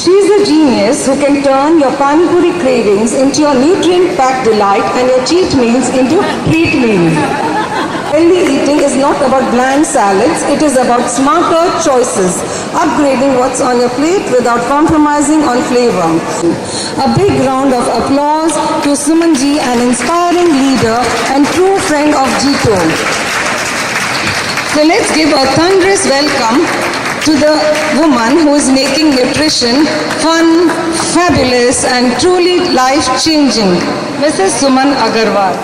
She is a genius who can turn your pani puri cravings into your nutrient-packed delight and your cheat meals into treat meals. Healthy eating is not about bland salads, it is about smarter choices, upgrading what's on your plate without compromising on flavor. A big round of applause to Suman ji, an inspiring leader and true friend of G2. So let's give a thunderous welcome to the woman who is making nutrition fun, fabulous and truly life-changing, Mrs. Suman Agarwal.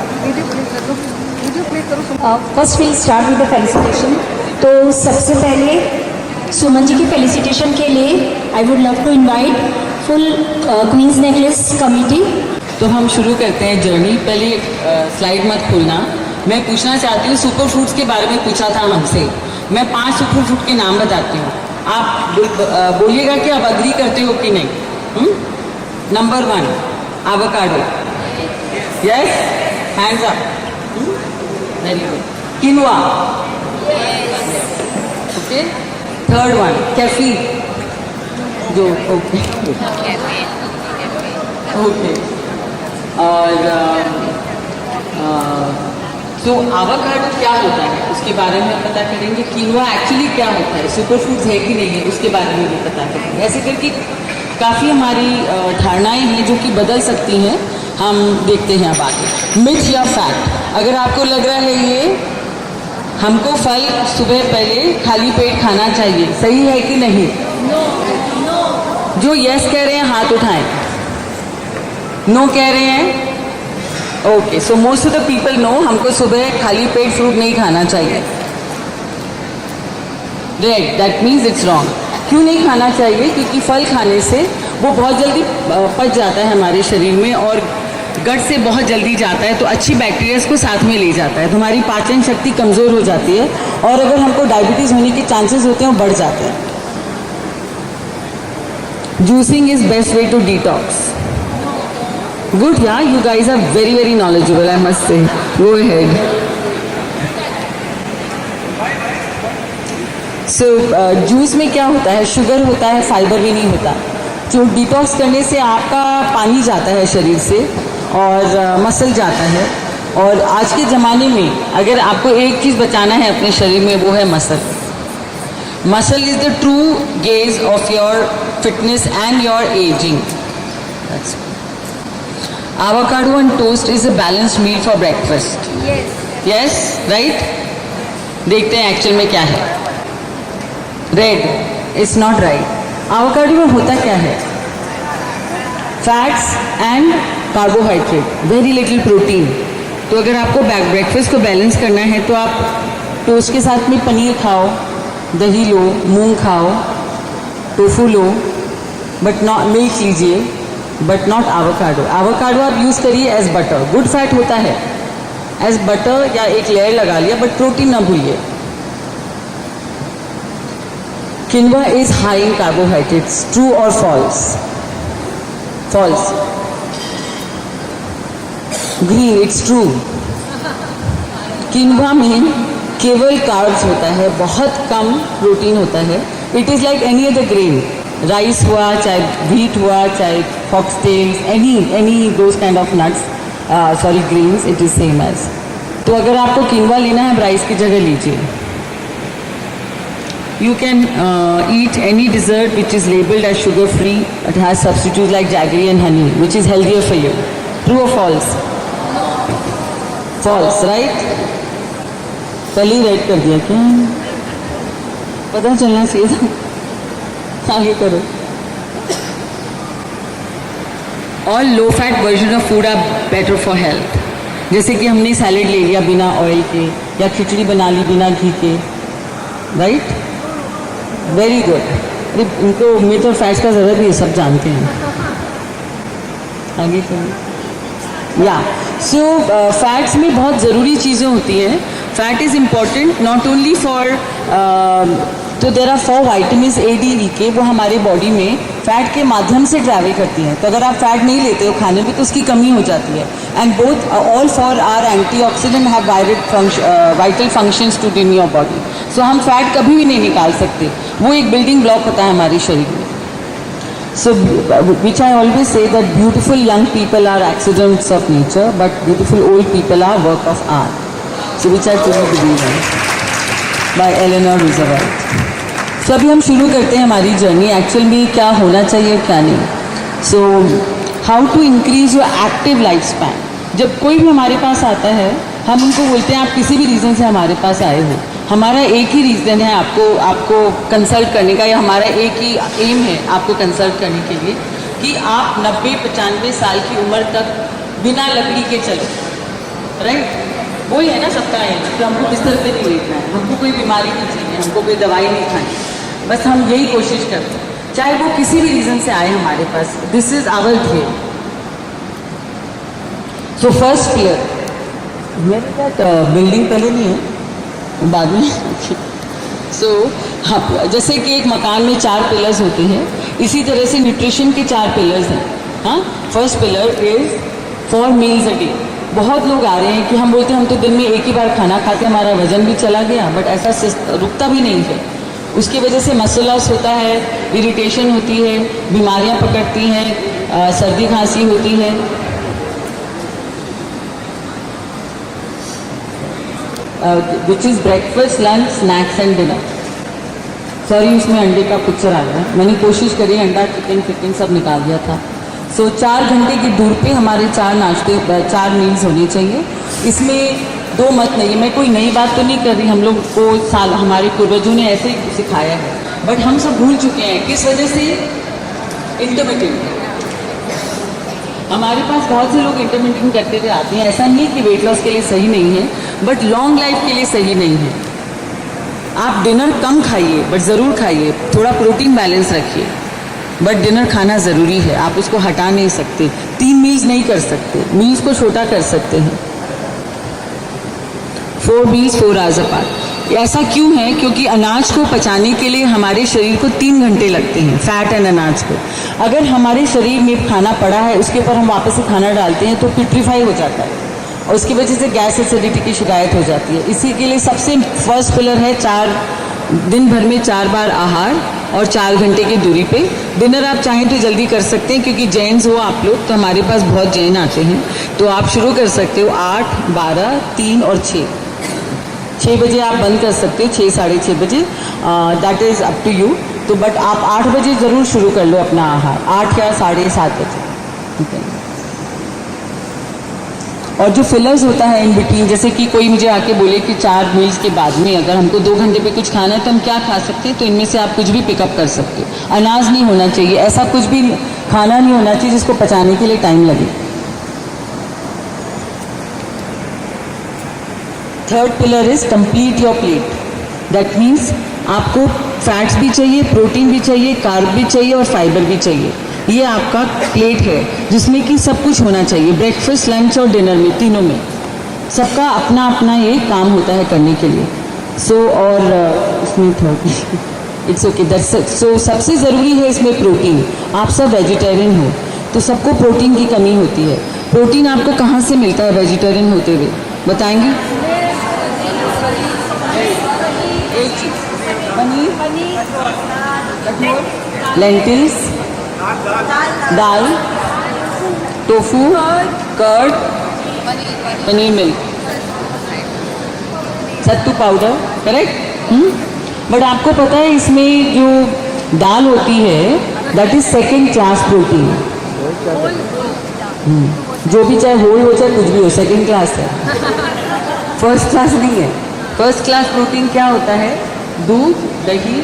First will start with the felicitation. तो सबसे पहले सुमन जी की felicitation के लिए I would love to invite full queens necklace committee. तो हम शुरू करते हैं जर्नी। पहले स्लाइड मत खोलना। मैं पूछना चाहती हूँ, सुपर फूड्स के बारे में पूछा था हमसे। मैं 5 सुपर फूड के नाम बताती हूँ, आप बोलिएगा कि आप अग्री करते हो कि नहीं। Number 1 avocado. Yes, hands up. Very good. Quinoa. Okay. Third one कैफी, जो ओके ओके। और तो एवोकाडो क्या होता है उसके बारे में पता करेंगे। किनवा एक्चुअली क्या होता है, सुपर फूड्स है कि नहीं है उसके बारे में भी पता करेंगे। ऐसे करके काफ़ी हमारी धारणाएं हैं जो कि बदल सकती हैं। हम देखते हैं अब आगे। मिथ या फैक्ट। अगर आपको लग रहा है ये हमको फल सुबह पहले खाली पेट खाना चाहिए, सही है कि नहीं? जो यस कह रहे हैं हाथ उठाएं। नो कह रहे हैं? Okay, so most of the people know, हमको सुबह खाली पेट फ्रूट नहीं खाना चाहिए। Red, that means it's wrong. क्यों नहीं खाना चाहिए? क्योंकि फल खाने से वो बहुत जल्दी पच जाता है हमारे शरीर में और गट से बहुत जल्दी जाता है, तो अच्छी बैक्टीरियाज को साथ में ले जाता है, तो हमारी पाचन शक्ति कमज़ोर हो जाती है और अगर हमको डायबिटीज़ होने के चांसेस होते हैं वो बढ़ जाते हैं। Juicing is best way to detox. Good, yeah, you guys are very, very knowledgeable, I must say. Go ahead. So, juice में क्या होता है? शुगर होता है, फाइबर भी नहीं होता। जो डिटॉक्स करने से आपका पानी जाता है शरीर से और मसल जाता है। और आज के ज़माने में अगर आपको एक चीज़ बचाना है अपने शरीर में, वो है muscle. Muscle is the true gauge of your fitness and your ageing. Avocado and toast is a balanced meal for breakfast. Yes. Yes, right? देखते हैं एक्चुअल में क्या है। Red, it's not right. Avocado में होता क्या है? Fats and carbohydrate, very little protein. तो अगर आपको ब्रेकफास्ट को बैलेंस करना है तो आप टोस्ट के साथ में पनीर खाओ, दही लो, मूंग खाओ, tofu low, but not milk लीजिए, बट नॉट एवोकाडो। एवोकाडो आप यूज़ करिए एज बटर, गुड फैट होता है, एज बटर या एक लेयर लगा लिया, बट प्रोटीन ना भूलिए। Quinoa is high in carbohydrates, true और false? False. Green, it's true. Quinoa में केवल कार्ब्स होता है, बहुत कम प्रोटीन होता है। It is like any other grain, rice हुआ, चाहे व्हीट हुआ, चाहे foxtails, any those kind of nuts, sorry grains, it is same as. तो अगर आपको किनवा लेना है, राइस की जगह लीजिए। You can eat any dessert which is labelled as sugar free, it has substitute like jaggery and honey which is healthier for you. True और false? False, right? पहले ही राइट कर दिया क्या? पता चलना चाहिए था। आगे करो। All low fat version of food are better for health. जैसे कि हमने सैलेड ले लिया बिना ऑयल के, या खिचड़ी बना ली बिना घी के, राइट? Very good. अरे इनको मीट और फैट्स का ज़रूरत भी है, सब जानते हैं। आगे करो। या सो फैट्स में बहुत ज़रूरी चीज़ें होती हैं। Fat is important not only for, तो there are 4 vitamins A, D, E के, वो हमारे बॉडी में फैट के माध्यम से ट्रैवल करती हैं। तो अगर आप फैट नहीं लेते हो खाने में तो उसकी कमी हो जाती है। And both all 4 are antioxidant, have vital functions to in your body. So हम फैट कभी भी नहीं निकाल सकते, वो एक बिल्डिंग ब्लॉक होता है हमारे शरीर में। So, which I always say that beautiful young people are accidents of nature, but beautiful old people are work of art. So, which I truly believe in. By Eleanor Roosevelt. So, अभी हम शुरू करते हैं हमारी journey. Actual में क्या होना चाहिए क्या नहीं. So, how to increase your active lifespan. जब कोई भी हमारे पास आता है, हम उनको बोलते हैं आप किसी भी रीज़न से हमारे पास आए हो. हमारा एक ही रीज़न है आपको कंसल्ट करने का, या हमारा एक ही एम है आपको कंसल्ट करने के लिए कि आप 90-95 साल की उम्र तक बिना लकड़ी के चलो. राइट, वही है ना सबका एम कि हमको बिस्तर पे नहीं लेटना है, हमको कोई बीमारी नहीं चाहिए, हमको कोई दवाई नहीं खानी. बस हम यही कोशिश करते हैं, चाहे वो किसी भी रीज़न से आए हमारे पास. This is our dream. So first pillar, मेरे साथ बिल्डिंग पहले नहीं है, बाद में. सो हाँ, जैसे कि एक मकान में 4 पिलर्स होते हैं, इसी तरह से न्यूट्रिशन के 4 पिलर्स हैं. हाँ, first pillar is 4 meals a day. बहुत लोग आ रहे हैं कि हम बोलते हैं हम तो दिन में एक ही बार खाना खाते, हमारा वजन भी चला गया, बट ऐसा रुकता भी नहीं है. उसकी वजह से मसल लॉस होता है, इरिटेशन होती है, बीमारियां पकड़ती हैं, सर्दी खांसी होती है. Which is breakfast, lunch, snacks and dinner. Sorry, उसमें अंडे का पिक्चर आ गया. मैंने कोशिश करी अंडा चिकन फिकन सब निकाल दिया था. सो 4 घंटे की दूर पे हमारे 4 नाश्ते 4 मील्स होने चाहिए. इसमें 2 मत नहीं है. मैं कोई नई बात तो नहीं कर रही, हम लोग को साल हमारे पूर्वजों ने ऐसे ही सिखाया है, बट हम सब भूल चुके हैं. किस वजह से? इंटरमिटेंट. हमारे पास बहुत से लोग इंटरमिटेंट करते हुए आते हैं. ऐसा नहीं कि वेट लॉस के लिए सही नहीं है, बट लॉन्ग लाइफ के लिए सही नहीं है. आप डिनर कम खाइए, बट ज़रूर खाइए, थोड़ा प्रोटीन बैलेंस रखिए, बट डिनर खाना ज़रूरी है. आप उसको हटा नहीं सकते. 3 मील्स नहीं कर सकते, मील्स को छोटा कर सकते हैं. 4 meals 4 hours apart. ऐसा क्यों है? क्योंकि अनाज को पचाने के लिए हमारे शरीर को 3 घंटे लगते हैं, फैट एंड अनाज को. अगर हमारे शरीर में खाना पड़ा है, उसके ऊपर हम वापस से खाना डालते हैं तो पिट्रीफाई हो जाता है, और उसकी वजह से गैस एसिडिटी की शिकायत हो जाती है. इसी के लिए सबसे फर्स्ट पिलर है 4 दिन भर में 4 बार आहार और 4 घंटे की दूरी पे. डिनर आप चाहें तो जल्दी कर सकते हैं, क्योंकि जैन्स हो आप लोग, तो हमारे पास बहुत जैन आते हैं, तो आप शुरू कर सकते हो 8, 12, 3 और 6. 6 बजे आप बंद कर सकते हो, 6 साढ़े 6 बजे. That is up to you. तो बट आप 8 बजे ज़रूर शुरू कर लो अपना आहार, 8 या 7:30 बजे. ठीक है. और जो फिलर्स होता है इन बिटवीन, जैसे कि कोई मुझे आके बोले कि 4 मील्स के बाद में अगर हमको 2 घंटे पे कुछ खाना है तो हम क्या खा सकते हैं, तो इनमें से आप कुछ भी पिकअप कर सकते हो. अनाज नहीं होना चाहिए, ऐसा कुछ भी खाना नहीं होना चाहिए जिसको पचाने के लिए टाइम लगे. Third pillar is complete your plate. That means आपको फैट्स भी चाहिए, प्रोटीन भी चाहिए, कार्ब भी चाहिए और फाइबर भी चाहिए. ये आपका प्लेट है जिसमें कि सब कुछ होना चाहिए. ब्रेकफास्ट, लंच और डिनर में, तीनों में सबका अपना अपना ये काम होता है करने के लिए. सो और इसमें थर्ड इट्स ओके दैट्स. सो सबसे ज़रूरी है इसमें प्रोटीन. आप सब वेजिटेरियन हो तो सबको प्रोटीन की कमी होती है. प्रोटीन आपको कहाँ से मिलता है वेजिटेरियन होते हुए, बताएंगे? एक चीज़, पनीर, लेंटिल्स, दाल, tofu, curd, paneer milk, sattu powder. Correct. But आपको पता है इसमें जो दाल होती है that is 2nd class protein. जो भी चाहे होल हो चाहे कुछ भी हो, 2nd क्लास है, 1st क्लास नहीं है. 1st क्लास प्रोटीन क्या होता है? दूध, दही,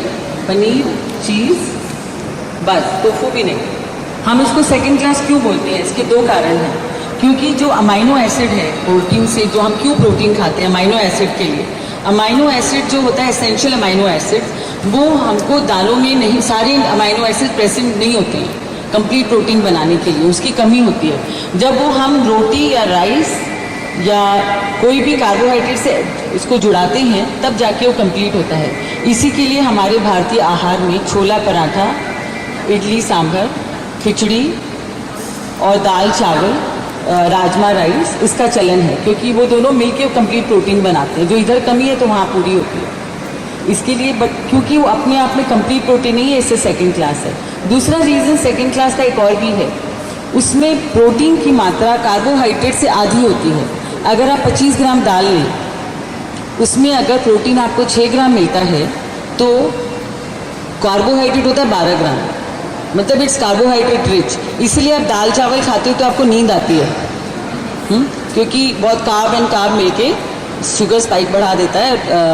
पनीर, चीज़, बस. टोफू भी नहीं. हम इसको 2nd क्लास क्यों बोलते हैं? इसके 2 कारण हैं. क्योंकि जो अमाइनो एसिड है प्रोटीन से, जो हम क्यों प्रोटीन खाते हैं अमाइनो एसिड के लिए, अमाइनो एसिड जो होता है एसेंशियल अमाइनो एसिड, वो हमको दालों में नहीं, सारे अमाइनो एसिड प्रेजेंट नहीं होते हैं कंप्लीट प्रोटीन बनाने के लिए, उसकी कमी होती है. जब वो हम रोटी या राइस या कोई भी कार्बोहाइड्रेट से इसको जुड़ाते हैं तब जाके वो कंप्लीट होता है. इसी के लिए हमारे भारतीय आहार में छोला पराठा, इडली सांभर, खिचड़ी और दाल चावल, राजमा राइस, इसका चलन है, क्योंकि वो दोनों मिलके कंप्लीट प्रोटीन बनाते हैं. जो इधर कमी है तो वहाँ पूरी होती है. इसके लिए, बट क्योंकि वो अपने आप में कंप्लीट प्रोटीन नहीं है, इससे सेकंड क्लास है। दूसरा रीज़न सेकंड क्लास का एक और भी है, उसमें प्रोटीन की मात्रा कार्बोहाइड्रेट से आधी होती है। अगर आप 25 ग्राम दाल लें, उसमें अगर प्रोटीन आपको 6 ग्राम मिलता है तो कार्बोहाइड्रेट होता है 12 ग्राम, मतलब इट्स कार्बोहाइड्रेट रिच। इसलिए आप दाल चावल खाते हो तो आपको नींद आती है, क्योंकि बहुत कार्ब एंड कार्ब मिलके शुगर स्पाइक बढ़ा देता है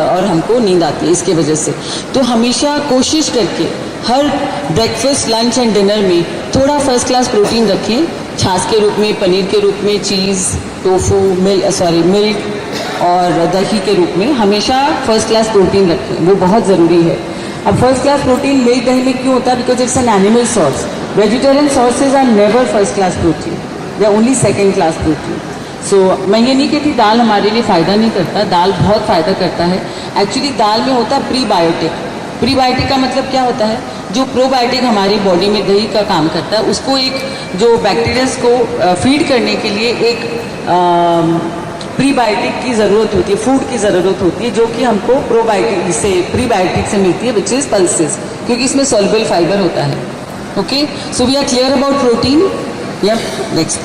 और हमको नींद आती है इसके वजह से। तो हमेशा कोशिश करके हर ब्रेकफास्ट, लंच एंड डिनर में थोड़ा फर्स्ट क्लास प्रोटीन रखें, छाछ के रूप में, पनीर के रूप में, चीज़, टोफू, मिल्क और दही के रूप में हमेशा फर्स्ट क्लास प्रोटीन रखें, वो बहुत ज़रूरी है। अब फर्स्ट क्लास प्रोटीन मिल्क, दही में क्यों होता है? Because it's an animal source. Vegetarian sources are never first class protein, they are only second class protein. So मैं ये नहीं कहती दाल हमारे लिए फ़ायदा नहीं करता, दाल बहुत फ़ायदा करता है। एक्चुअली दाल में होता है प्रीबायोटिक। प्रीबायोटिक का मतलब क्या होता है? जो प्रोबायोटिक हमारी बॉडी में दही का काम करता है, उसको एक जो बैक्टीरियाज को फीड करने के लिए एक प्रीबायोटिक की ज़रूरत होती है, फूड की ज़रूरत होती है, जो कि हमको प्रोबायोटिक से, प्रीबायोटिक से मिलती है, विच इज़ पल्सेस, क्योंकि इसमें सॉल्युबल फाइबर होता है। Okay, so we are clear about protein. या नेक्स्ट,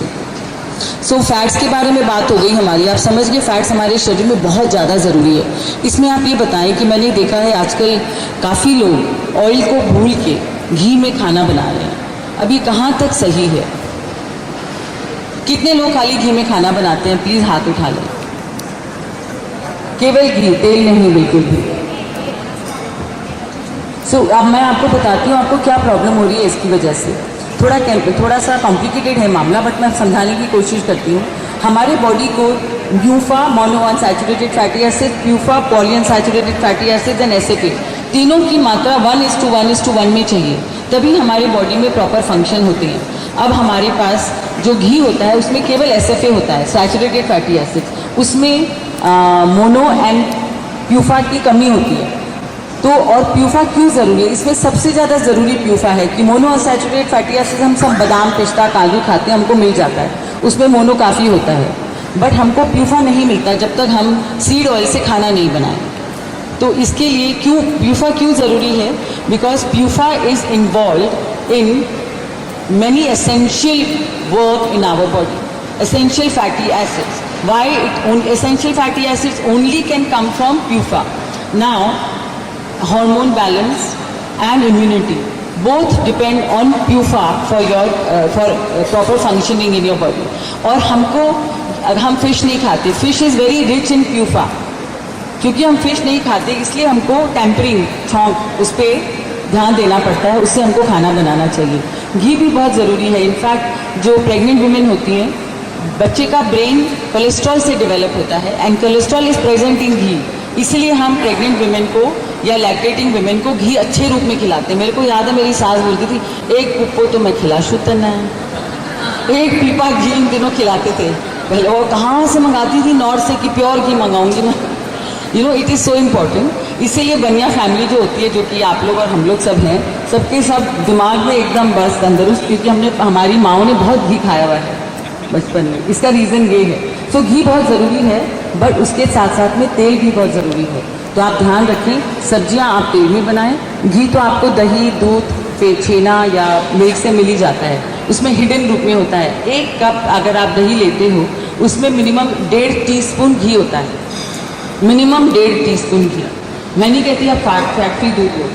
सो फैट्स के बारे में बात हो गई हमारी, आप समझ गए फैट्स हमारे शरीर में बहुत ज़्यादा ज़रूरी है। इसमें आप ये बताएं कि मैंने देखा है आजकल काफ़ी लोग ऑयल को भूल के घी में खाना बना रहे हैं। अब ये कहाँ तक सही है? कितने लोग खाली घी में खाना बनाते हैं? प्लीज़ हाथ उठा लें। केवल घी, तेल नहीं, बिल्कुल भी। सो अब मैं आपको बताती हूँ आपको क्या प्रॉब्लम हो रही है इसकी वजह से। थोड़ा सा कॉम्प्लिकेटेड है मामला, बट मैं समझाने की कोशिश करती हूँ। हमारे बॉडी को UEFA, monounsaturated fatty acid, PUFA, polyunsaturated fatty acid and SFA, तीनों की मात्रा 1:1:1 में चाहिए, तभी हमारी बॉडी में प्रॉपर फंक्शन होते हैं। अब हमारे पास जो घी होता है उसमें केवल एसएफए होता है, सैचुरेटेड फैटी एसिड, उसमें मोनो एंड प्यूफा की कमी होती है। तो और प्यूफा क्यों ज़रूरी है? इसमें सबसे ज़्यादा ज़रूरी प्यूफा है कि मोनो अनसैचुरेटेड फैटी एसिड हम सब बादाम, पिस्ता, काजू खाते हैं, हमको मिल जाता है, उसमें मोनो काफ़ी होता है, बट हमको प्यूफा नहीं मिलता जब तक हम सीड ऑयल से खाना नहीं बनाएं। तो इसके लिए प्यूफा क्यों ज़रूरी है? Because PUFA is involve in many essential work in our body, essential fatty acids. Why essential fatty acids only can come from PUFA. Now, hormone balance and immunity both depend on PUFA for your proper functioning in your body. और हम fish नहीं खाते, fish is very rich in PUFA. क्योंकि हम fish नहीं खाते इसलिए हमको टेम्परिंग, छौंक, उस पर ध्यान देना पड़ता है, उससे हमको खाना बनाना चाहिए। घी भी बहुत ज़रूरी है। इनफैक्ट जो प्रेग्नेंट वुमेन होती हैं, बच्चे का ब्रेन कोलेस्ट्रॉल से डेवलप होता है and cholesterol is present in ghee, इसलिए हम प्रेग्नेंट वुमेन को या लैक्टेटिंग वुमेन को घी अच्छे रूप में खिलाते हैं। मेरे को याद है मेरी सास बोलती थी, एक कुप्पो तो मैं खिला शुतन है, एक पीपा घी इन दिनों खिलाते थे पहले। और कहाँ से मंगाती थी? नॉर्थ से, कि प्योर घी मंगाऊंगी मैं। You know, it is so important. इसीलिए बनिया फैमिली जो होती है, जो कि आप लोग और हम लोग सब हैं, सबके सब दिमाग में एकदम बस तंदुरुस्त, क्योंकि हमारी माँओं ने बहुत घी खाया हुआ है बचपन में। इसका रीज़न ये है। तो घी बहुत ज़रूरी है, बट उसके साथ साथ में तेल भी बहुत ज़रूरी है। तो आप ध्यान रखें, सब्जियां आप तेल में बनाएं। घी तो आपको दही, दूध, छेना या मिल्क से मिल ही जाता है, उसमें हिडन रूप में होता है। 1 कप अगर आप दही लेते हो, उसमें मिनिमम 1.5 टीस्पून घी होता है, मिनिमम 1.5 टीस्पून घी। मैं नहीं कहती आप फैट फ्री दूध लो,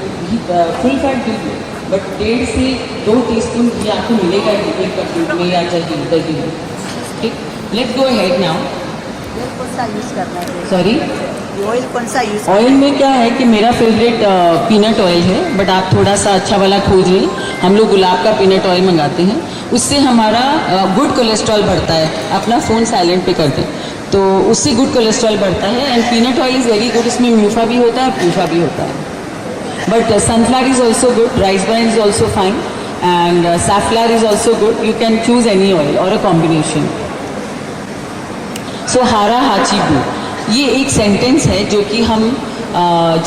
फुल फैट दूध लो, बट 1.5 से 2 टीस्पून घी आपको मिलेगा 1 कप दूध में या दही में। ठीक, लेट्स गो अहेड नाउ। कौन सा यूज़ करना है? सॉरी, ऑयल कौन सा यूज़? ऑयल में क्या है कि मेरा फेवरेट पीनट ऑयल है, बट आप थोड़ा सा अच्छा वाला खोज लें। हम लोग गुलाब का पीनट ऑयल मंगाते हैं, उससे हमारा गुड कोलेस्ट्रॉल बढ़ता है। अपना फ़ोन साइलेंट पे कर दें, तो उससे गुड कोलेस्ट्रॉल बढ़ता है। And peanut oil is very good, इसमें म्यूफा भी होता है, प्यूफा भी होता है। But sunflower is also good, rice bran is also fine, and safflower is also good. You can choose any oil और अ कॉम्बिनेशन। सो हारा हाचीबू, ये एक सेंटेंस है जो कि हम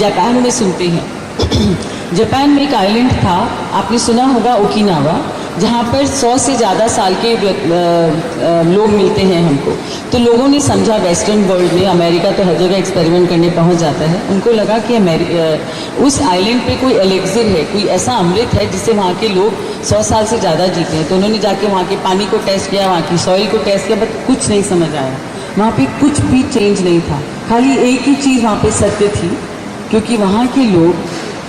जापान में सुनते हैं। जापान में एक आइलैंड था, आपने सुना होगा ओकिनावा। जहाँ पर 100 से ज़्यादा साल के लोग मिलते हैं हमको। तो लोगों ने समझा, वेस्टर्न वर्ल्ड में, अमेरिका तो हर जगह एक्सपेरिमेंट करने पहुँच जाता है, उनको लगा कि उस आइलैंड पे कोई एलेक्सिर है, कोई ऐसा अमृत है जिससे वहाँ के लोग 100 साल से ज़्यादा जीते हैं। तो उन्होंने जाके वहाँ के पानी को टेस्ट किया, वहाँ की सॉइल को टेस्ट किया, बट कुछ नहीं समझ आया। वहाँ पे कुछ भी चेंज नहीं था। खाली एक ही चीज़ वहाँ पे सत्य थी, क्योंकि वहाँ के लोग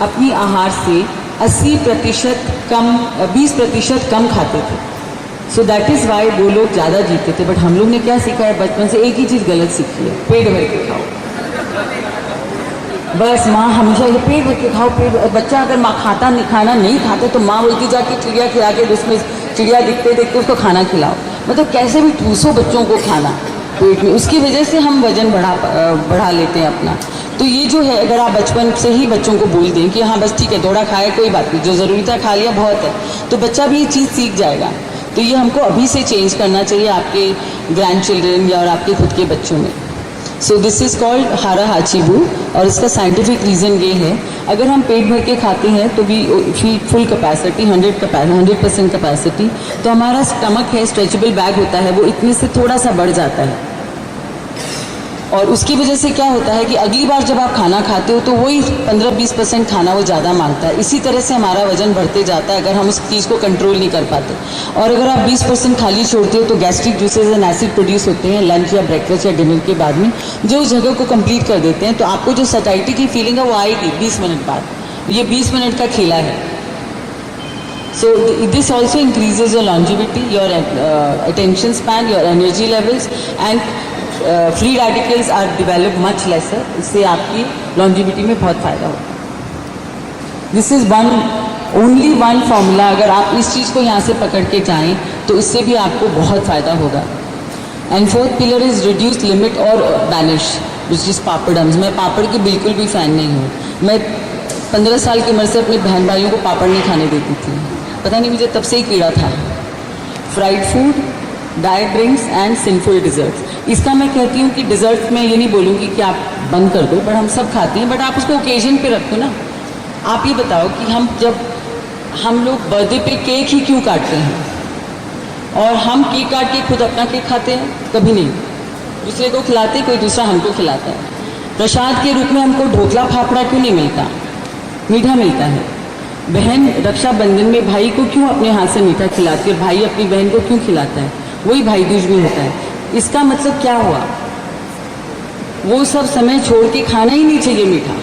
अपनी आहार से 80% कम, 20% कम खाते थे। सो दैट इज़ वाई वो लोग ज़्यादा जीते थे। बट हम लोग ने क्या सीखा है बचपन से, एक ही चीज़ गलत सीखी है, पेट भर के खाओ। बस माँ हमेशा ये पेट भर के खाओ, बच्चा अगर माँ खाना नहीं खाता तो माँ बोलती जाके चिड़िया खिला के, उसमें चिड़िया दिखते देखते उसको खाना खिलाओ। मतलब कैसे भी ठूसो बच्चों को खाना पेट में, उसकी वजह से हम वजन बढ़ा लेते हैं अपना। तो ये जो है, अगर आप बचपन से ही बच्चों को बोल दें कि हाँ बस ठीक है, थोड़ा खाया कोई बात नहीं, जो ज़रूरी था खा लिया बहुत है, तो बच्चा भी ये चीज़ सीख जाएगा। तो ये हमको अभी से चेंज करना चाहिए आपके ग्रैंड चिल्ड्रन या और आपके खुद के बच्चों में। सो दिस इज़ कॉल्ड हारा हाचीबू, और इसका साइंटिफिक रीज़न ये है, अगर हम पेट भर के खाते हैं तो we feel full capacity, 100% capacity, तो हमारा स्टमक है, स्ट्रेचेबल बैग होता है, वो इतने से थोड़ा सा बढ़ जाता है। और उसकी वजह से क्या होता है कि अगली बार जब आप खाना खाते हो तो वही 15-20% खाना वो ज़्यादा मांगता है। इसी तरह से हमारा वजन बढ़ते जाता है अगर हम उस चीज़ को कंट्रोल नहीं कर पाते। और अगर आप 20% खाली छोड़ते हो तो gastric juices and acid produce होते हैं लंच या ब्रेकफास्ट या डिनर के बाद में, जो उस जगह को कंप्लीट कर देते हैं। तो आपको जो सटाइटी की फीलिंग है वो आएगी 20 मिनट बाद। ये 20 मिनट का खेला है। So this also increases your longevity, your attention span, your energy levels, and free radicals are developed much lesser. इससे आपकी longevity में बहुत फ़ायदा होगा। This is only one formula। अगर आप इस चीज़ को यहाँ से पकड़ के जाएँ तो इससे भी आपको बहुत फ़ायदा होगा। And fourth pillar is reduce, limit और banish, which is पापड़म्स। मैं पापड़ की बिल्कुल भी फ़ैन नहीं हूँ। मैं 15 साल की उम्र से अपने बहन भाइयों को पापड़ नहीं खाने देती थी, पता नहीं मुझे तब से ही कीड़ा था। Fried food, diet drinks and sinful desserts. इसका मैं कहती हूँ कि डिज़र्ट्स में ये नहीं बोलूँगी कि आप बंद कर दो, बट हम सब खाते हैं, बट आप उसको ओकेजन पे रखो ना। आप ये बताओ कि हम लोग बर्थडे पे केक ही क्यों काटते हैं, और हम केक काट के खुद अपना केक खाते हैं? कभी नहीं। दूसरे को खिलाते, कोई दूसरा हमको खिलाता है। प्रसाद के रूप में हमको ढोकला फाफड़ा क्यों नहीं मिलता? मीठा मिलता है। बहन रक्षाबंधन में भाई को क्यों अपने हाथ से मीठा खिलाती है, और भाई अपनी बहन को क्यों खिलाता है? वही भाई दूज में होता है। इसका मतलब क्या हुआ? वो सब समय छोड़ के खाना ही नहीं चाहिए मीठा।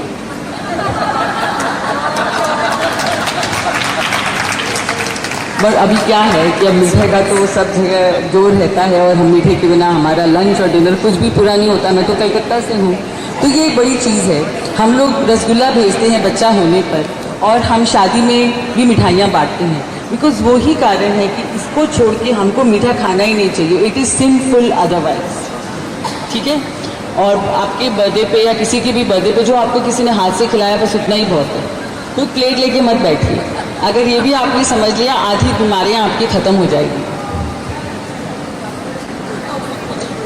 बट अभी क्या है कि अब मीठे का तो सब जगह जोर रहता है, और हम मीठे के बिना हमारा लंच और डिनर कुछ भी पूरा नहीं होता। मैं तो कलकत्ता से हूँ, तो ये एक बड़ी चीज़ है। हम लोग रसगुल्ला भेजते हैं बच्चा होने पर, और हम शादी में भी मिठाइयाँ बांटते हैं, बिकॉज वही कारण है कि इसको छोड़ के हमको मीठा खाना ही नहीं चाहिए। इट इज़ सिंफुल अदरवाइज, ठीक है। और आपके बर्थडे पे या किसी के भी बर्थडे पे जो आपको किसी ने हाथ से खिलाया, बस उतना ही बहुत है। कोई प्लेट लेके मत बैठिए। अगर ये भी आपने समझ लिया, आधी बीमारियाँ आपकी ख़त्म हो जाएगी।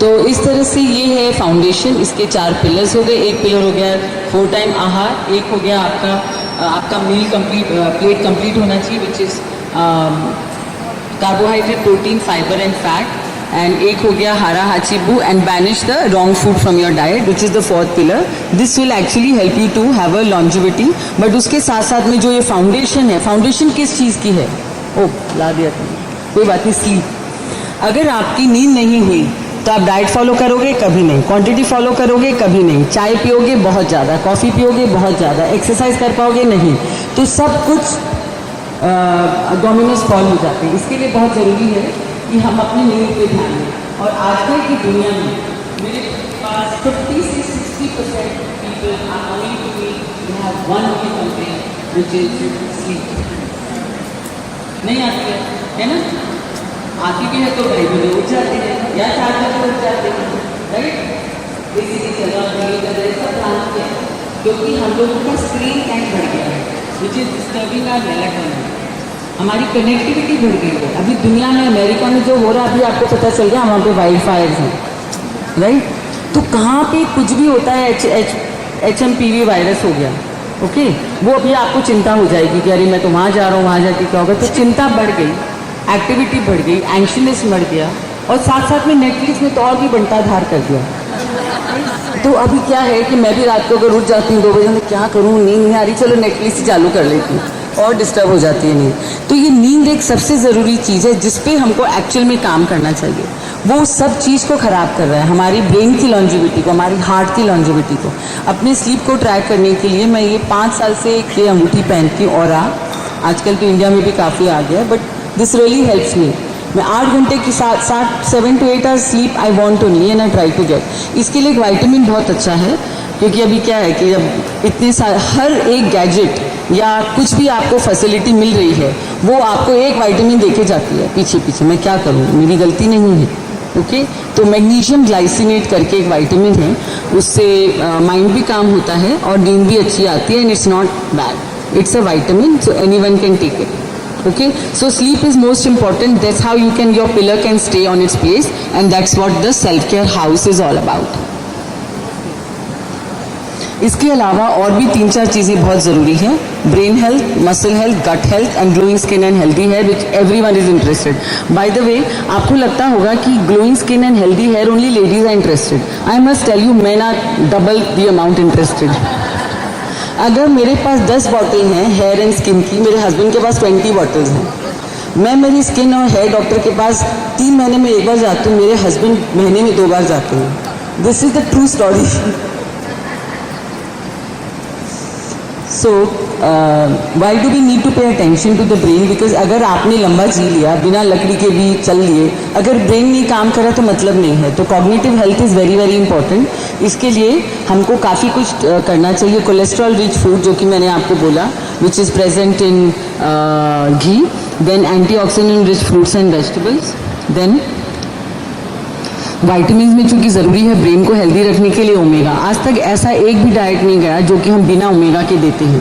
तो इस तरह से ये है फाउंडेशन। इसके 4 पिलर्स हो गए। एक पिलर हो गया 4 टाइम आहार, एक हो गया आपका मील कंप्लीट, प्लेट कंप्लीट होना चाहिए, which is carbohydrate, protein, fibre and fat. And एक हो गया hara hachi bu and banish the wrong food from your diet, which is the 4th pillar. This will actually help you to have a longevity. But उसके साथ साथ में जो ये foundation है, फाउंडेशन किस चीज़ की है? ओह ला दिया तुमने, कोई बात नहीं। स्लीप। अगर आपकी नींद नहीं हुई तो आप डाइट फॉलो करोगे? कभी नहीं। क्वांटिटी फॉलो करोगे? कभी नहीं। चाय पियोगे? बहुत ज़्यादा। कॉफ़ी पियोगे? बहुत ज़्यादा। एक्सरसाइज कर पाओगे? नहीं। तो सब कुछ डोमिनोज फॉल हो जाते हैं। इसके लिए बहुत ज़रूरी है कि हम अपनी नींद पे ध्यान दें। और आजकल की दुनिया में मेरे पास 50 से 60% people are only to me they have one only complaint, which is sleep. नहीं आती है ना? आती भी है तो भाई भी उठ जाते हैं, या 4 बजे उठ जाते हैं, राइट। इसीलिए चला सब ध्यान है, क्योंकि हम लोगों का स्क्रीन टाइम बढ़ गया है, which is disturbing our melatonin. हमारी कनेक्टिविटी बढ़ गई है। अभी दुनिया में, अमेरिका में जो हो रहा है, अभी आपको पता चल गया वहाँ पे वाइल्ड फायर्स हैं, राइट। तो कहाँ पे कुछ भी होता है, HMPV वायरस हो गया, ओके। वो अभी आपको चिंता हो जाएगी कि अरे मैं तो वहाँ जा रहा हूँ, वहाँ जाके क्या होगा। तो चिंता बढ़ गई। एक्टिविटी बढ़ गई, एंशियसनेस बढ़ गया, और साथ साथ में नेटफ्लिक्स ने तो और भी बंटा धार कर दिया। तो अभी क्या है कि मैं भी रात को अगर उठ जाती हूँ 2 बजे, मैं क्या करूँ, नींद नहीं आ रही, चलो नेटफ्लिक्स ही चालू कर लेती हूँ, और डिस्टर्ब हो जाती है नींद। तो ये नींद एक सबसे ज़रूरी चीज़ है जिस पे हमको एक्चुअल में काम करना चाहिए। वो सब चीज़ को ख़राब कर रहा है, हमारी ब्रेन की लॉन्जिविटी को, हमारी हार्ट की लॉन्जिविटी को। अपने स्लीप को ट्रैक करने के लिए मैं ये 5 साल से ये अंगूठी पहनती हूँ, और आजकल तो इंडिया में भी काफ़ी आ गया है, but this really helps me. मैं 8 घंटे की 7 to 8 hours sleep I want only and I try to get. इसके लिए एक वाइटामिन बहुत अच्छा है, क्योंकि अभी क्या है कि अब इतने हर एक गैजेट या कुछ भी आपको फैसिलिटी मिल रही है, वो आपको एक वाइटामिन देके जाती है पीछे पीछे। मैं क्या करूँ, मेरी गलती नहीं है। ओके, तो मैग्नीशियम ग्लाइसिनेट करके एक वाइटामिन है, उससे माइंड भी काम होता है और नींद भी अच्छी आती है, and it's not bad, it's a vitamin, so anyone can take it. Okay, so sleep is most important. That's how your pillar can stay on its place, and that's what the self-care house is all about. इसके अलावा और भी 3-4 चीज़ें बहुत ज़रूरी हैं। Brain health, muscle health, gut health and glowing skin and healthy hair, which everyone is interested. By the way, आपको लगता होगा कि glowing skin and healthy hair only ladies are interested. I must tell you, men are double the amount interested. अगर मेरे पास 10 bottle हैं hair and skin की, मेरे हस्बैंड के पास 20 बॉटल्स हैं। मैं मेरी स्किन और हेयर डॉक्टर के पास 3 महीने में 1 बार जाती हूँ, मेरे हस्बैंड महीने में 2 बार जाते हैं। This is the true story. So why do we need to pay attention to the brain? Because अगर आपने लंबा जी लिया, बिना लकड़ी के भी चल लिए, अगर ब्रेन नहीं काम करा तो मतलब नहीं है। तो cognitive health is very very important. इसके लिए हमको काफ़ी कुछ करना चाहिए। कोलेस्ट्रॉल रिच फूड, जो कि मैंने आपको बोला, which is present in ghee, then antioxidant rich fruits and vegetables, then vitamin में चूँकि ज़रूरी है ब्रेन को हेल्दी रखने के लिए ओमेगा। आज तक ऐसा एक भी डाइट नहीं गया जो कि हम बिना ओमेगा के देते हैं।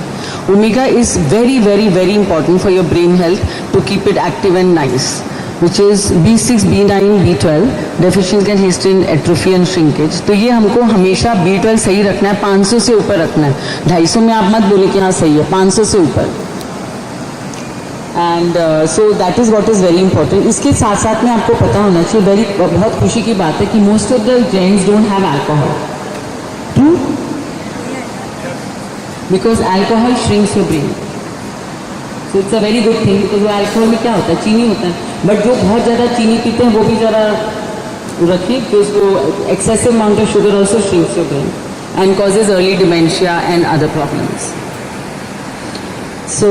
Omega is very very very important for your brain health to keep it active and nice, which is B6, B9, B12, deficiency can haste in atrophy and shrinkage. तो ये हमको हमेशा B12 सही रखना है, 500 से ऊपर रखना है। 250 में आप मत बोले कि हाँ सही है, 500 से ऊपर। And so that is what is very important. इसके साथ साथ में आपको पता होना चाहिए, बहुत खुशी की बात है कि most of the gents don't have alcohol. True? Because alcohol shrinks your brain, so it's a very good thing. Because वो अल्कोहल में क्या होता है, चीनी होता है, बट जो बहुत ज़्यादा चीनी पीते हैं वो भी ज़रा रखिए, बिकॉज वो excessive amount of sugar also shrinks your brain and causes early dementia and other problems. So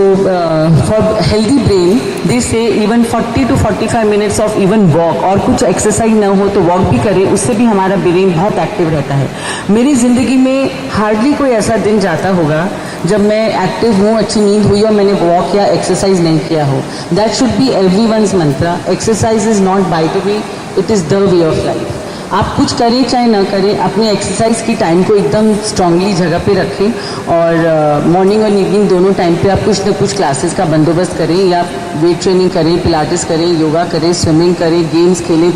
for healthy brain, they say even 40 to 45 minutes of even walk, और कुछ एक्सरसाइज ना हो तो वॉक भी करें, उससे भी हमारा ब्रेन बहुत एक्टिव रहता है। मेरी ज़िंदगी में हार्डली कोई ऐसा दिन जाता होगा जब मैं एक्टिव हूँ, अच्छी नींद हुई और मैंने वॉक या एक्सरसाइज नहीं किया हो। That should be everyone's Mantra. Exercise is not bye the way, it is the way of life. आप कुछ करें चाहे ना करें, अपने एक्सरसाइज की टाइम को एकदम स्ट्रांगली जगह पे रखें, और मॉर्निंग और इवनिंग दोनों टाइम पे आप कुछ ना कुछ क्लासेस का बंदोबस्त करें, या वेट ट्रेनिंग करें, पिलाटेस करें, योगा करें, स्विमिंग करें, गेम्स खेलें,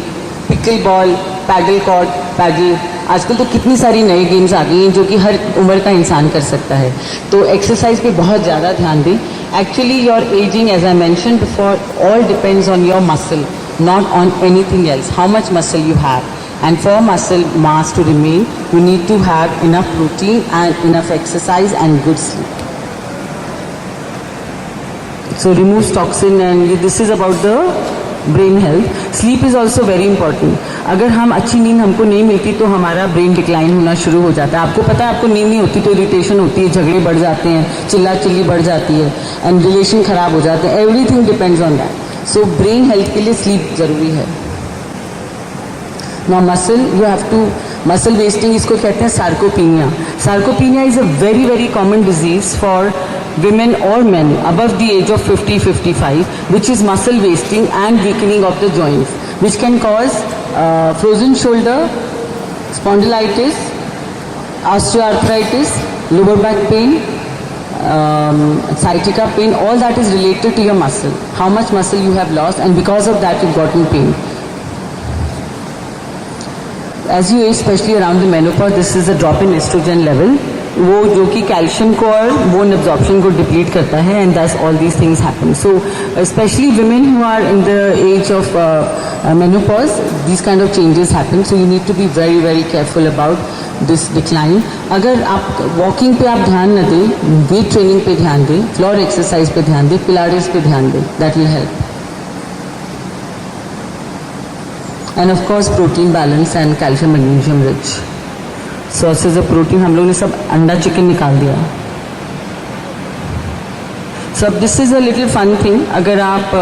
pickleball, paddle court, paddle, आजकल तो कितनी सारी नए गेम्स आ गई हैं जो कि हर उम्र का इंसान कर सकता है। तो एक्सरसाइज पे बहुत ज़्यादा ध्यान दें। Actually your ageing, as I mention before, all depends on your muscle, not on anything else, how much muscle you have. And for muscle mass to remain, you need to have enough protein and enough exercise and good sleep. So removes toxin, and this is about the brain health. Sleep is also very important. अगर हम अच्छी नींद हमको नहीं मिलती तो हमारा brain decline होना शुरू हो जाता है। आपको पता है, आपको नींद नहीं होती तो इरिटेशन होती है, झगड़े बढ़ जाते हैं, चिल्ला चिल्ली बढ़ जाती है, एंड रिलेशन ख़राब हो जाते हैं। Everything depends on that. So brain health के लिए स्लीप ज़रूरी है। Now muscle, you have to, muscle wasting इसको कहते हैं sarcopenia. Sarcopenia is a very very common disease for women or men above the age of 50-55, which is muscle wasting and weakening of the joints, which can cause frozen shoulder, spondylitis, osteoarthritis, lower back pain, sciatica pain. All that is related to your muscle, how much muscle you have lost, and because of that you've gotten pain. As you age, especially around the menopause, this is a drop in estrogen level, वो जो कि calcium को और bone absorption को deplete करता है, and दस all these things happen. So specially women who are in the age of menopause, these kind of changes happen. So you need to be very very careful about this decline. अगर आप walking पे आप ध्यान न दें, weight training पे ध्यान दें, फ्लोर एक्सरसाइज पे ध्यान दें, पिलाटेस पे ध्यान दें, that will help. End of course protein balance and calcium magnesium rich sources of protein. हम लोग ने सब अंडा चिकन निकाल दिया. So this is a little fun thing. अगर आप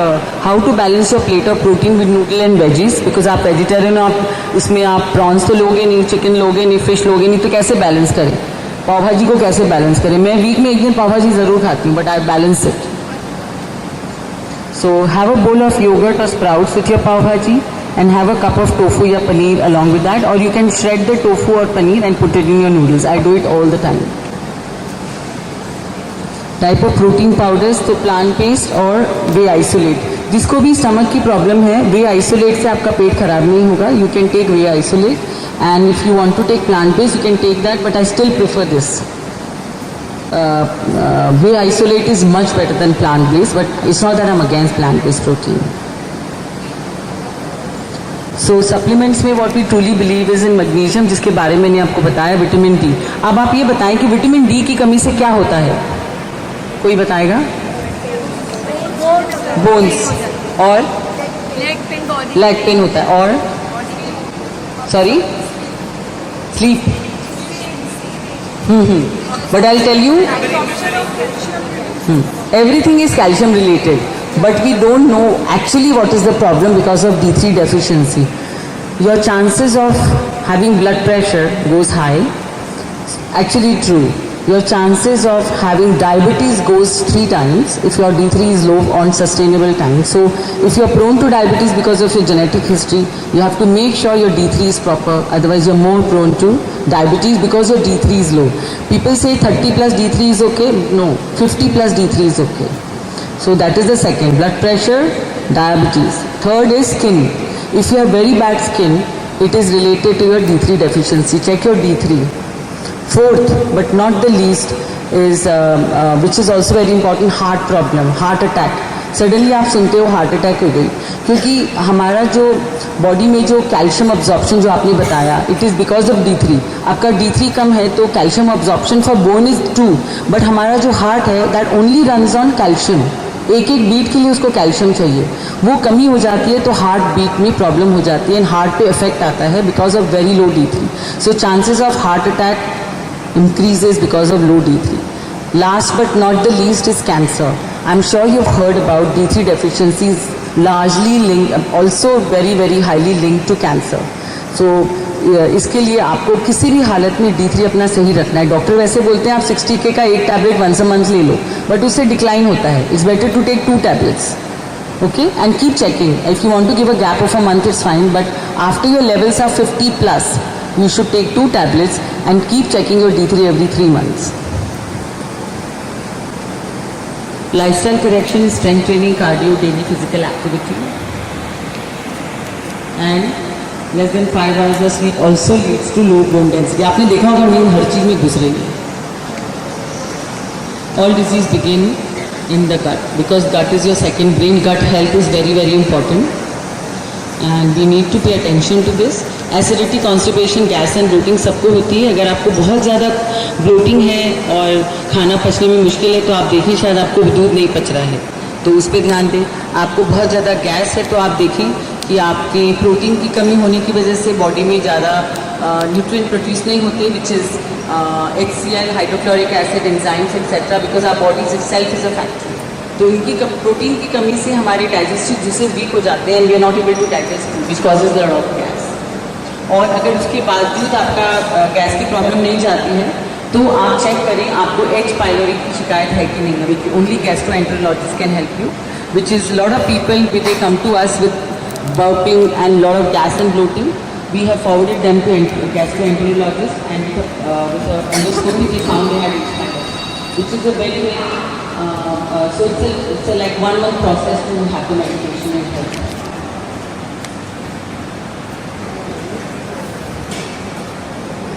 how to balance your plate of protein with noodle and veggies, because आप वेजिटेरियन हो, आप इसमें आप प्रॉन्स तो लोगे नहीं, चिकन लोगे नहीं, फिश लोगे नहीं, तो कैसे बैलेंस करें? पाव भाजी को कैसे बैलेंस करें? मैं वीक में एक दिन पाव भाजी ज़रूर खाती हूँ, but I balance it. So have a bowl of yogurt or sprouts with your pav bhaji, and have a cup of tofu or paneer along with that, or you can shred the tofu or paneer and put it in your noodles. I do it all the time. Type of protein powders, तो plant paste और वे isolate. जिसको भी stomach की problem है, वे isolate से आपका पेट खराब नहीं होगा. You can take whey isolate, and if you want to take plant paste you can take that, but I still prefer this. Whey isolate is much better than plant based, but it's not that I am against plant based protein. So supplements में what we truly believe is in magnesium, जिसके बारे में मैंने आपको बताया. Vitamin D. अब आप ये बताएं कि विटामिन डी की कमी से क्या होता है? कोई बताएगा? बोन्स और लेग पेन होता है, और sorry sleep. But I tell you everything is calcium related, but we don't know actually what is the problem because of D3 deficiency. Your chances of having blood pressure goes high. Actually true. Your chances of having diabetes goes 3 times if your D3 is low on sustainable time. So if you're prone to diabetes because of your genetic history, you have to make sure your D3 is proper, otherwise you're more prone to diabetes because your D3 is low. People say 30 plus D3 is okay. No, 50 plus D3 is okay. So that is the second. Blood pressure, diabetes. Third is skin. If you have very bad skin, it is related to your D3 deficiency. Check your D3. Fourth, but not the least, is which is also very important, heart problem, heart attack. Suddenly आप सुनते हो heart attack हो गई, क्योंकि हमारा जो body में जो कैल्शियम अब्जॉर्प्शन जो आपने बताया, it is because of D3. आपका D3 कम है तो calcium absorption for bone is true, but हमारा जो हार्ट है that only runs on calcium. एक एक बीट के लिए उसको कैल्शियम चाहिए. वो कमी हो जाती है तो हार्ट बीट में प्रॉब्लम हो जाती है, एंड हार्ट पे इफेक्ट आता है because of very low D3. So chances of heart attack increases because of low D3. Last but not the least is cancer. I'm sure you've heard about D3 deficiencies, largely linked, also very very highly linked to cancer. So इसके लिए आपको किसी भी हालत में D3 अपना सही रखना है. डॉक्टर वैसे बोलते हैं आप 60K का एक टैबलेट वंस अ मंथ ले लो, बट उससे डिक्लाइन होता है. It's better to take 2 tablets. Okay, and keep checking. If you want to give a gap of a month, it's fine, but after your levels are 50 plus, you should take 2 tablets and keep checking your D3 every 3 months. Lifestyle correction is strength training, cardio, daily physical activity, and less than 5 hours of sleep also leads to low bone density. आपने देखा होगा नींद हर चीज में घुस रही है. All disease begin in the gut, because gut is your second brain. Gut health is very very important, and we need to pay attention to this. Acidity, constipation, gas and bloating सबको होती है. अगर आपको बहुत ज़्यादा bloating है और खाना पचने में मुश्किल है तो आप देखिए शायद आपको दूध नहीं पच रहा है, तो उस पर ध्यान दें. आपको बहुत ज़्यादा गैस है तो आप देखें कि आपके प्रोटीन की कमी होने की वजह से बॉडी में ज़्यादा न्यूट्रिएंट प्रोड्यूस नहीं होते, which is HCl, hydrochloric acid, enzymes etcetera, because our body itself is a factory. तो इनकी प्रोटीन की कमी से हमारे डाइजेस्टिव जुसेस वीक हो जाते हैं, and we are not able to digest food, which causes lot of gas. और अगर उसके बावजूद आपका गैस की प्रॉब्लम नहीं जाती है तो आप चेक करें आपको H. pylori की शिकायत है कि नहीं. Which only gastroenterologist can help you, which is lot of people which they come to us with burping and lot of gas and bloating. We have forwarded them to gastroenterologist, and with endoscopy we found they had H. pylori, which is a very so it's a like 1 month process to have the medication and help.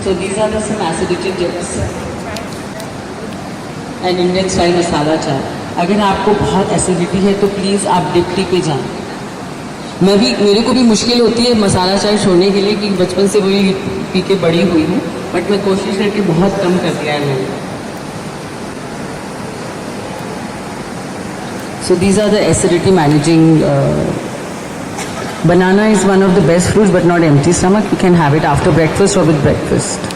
So these are some acidic tips. And Indian style masala chai. अगर आपको बहुत acidity है तो please आप dip T पे जाएं। मेरे को भी मुश्किल होती है मसाला चाय छोड़ने के लिए, क्योंकि बचपन से वही पी के बड़ी हुई हूँ, बट मैं कोशिश करके बहुत कम कर दिया है मैंने। So these are the acidity managing. Banana is one of the best fruits, but not empty stomach. You can have it after breakfast or with breakfast.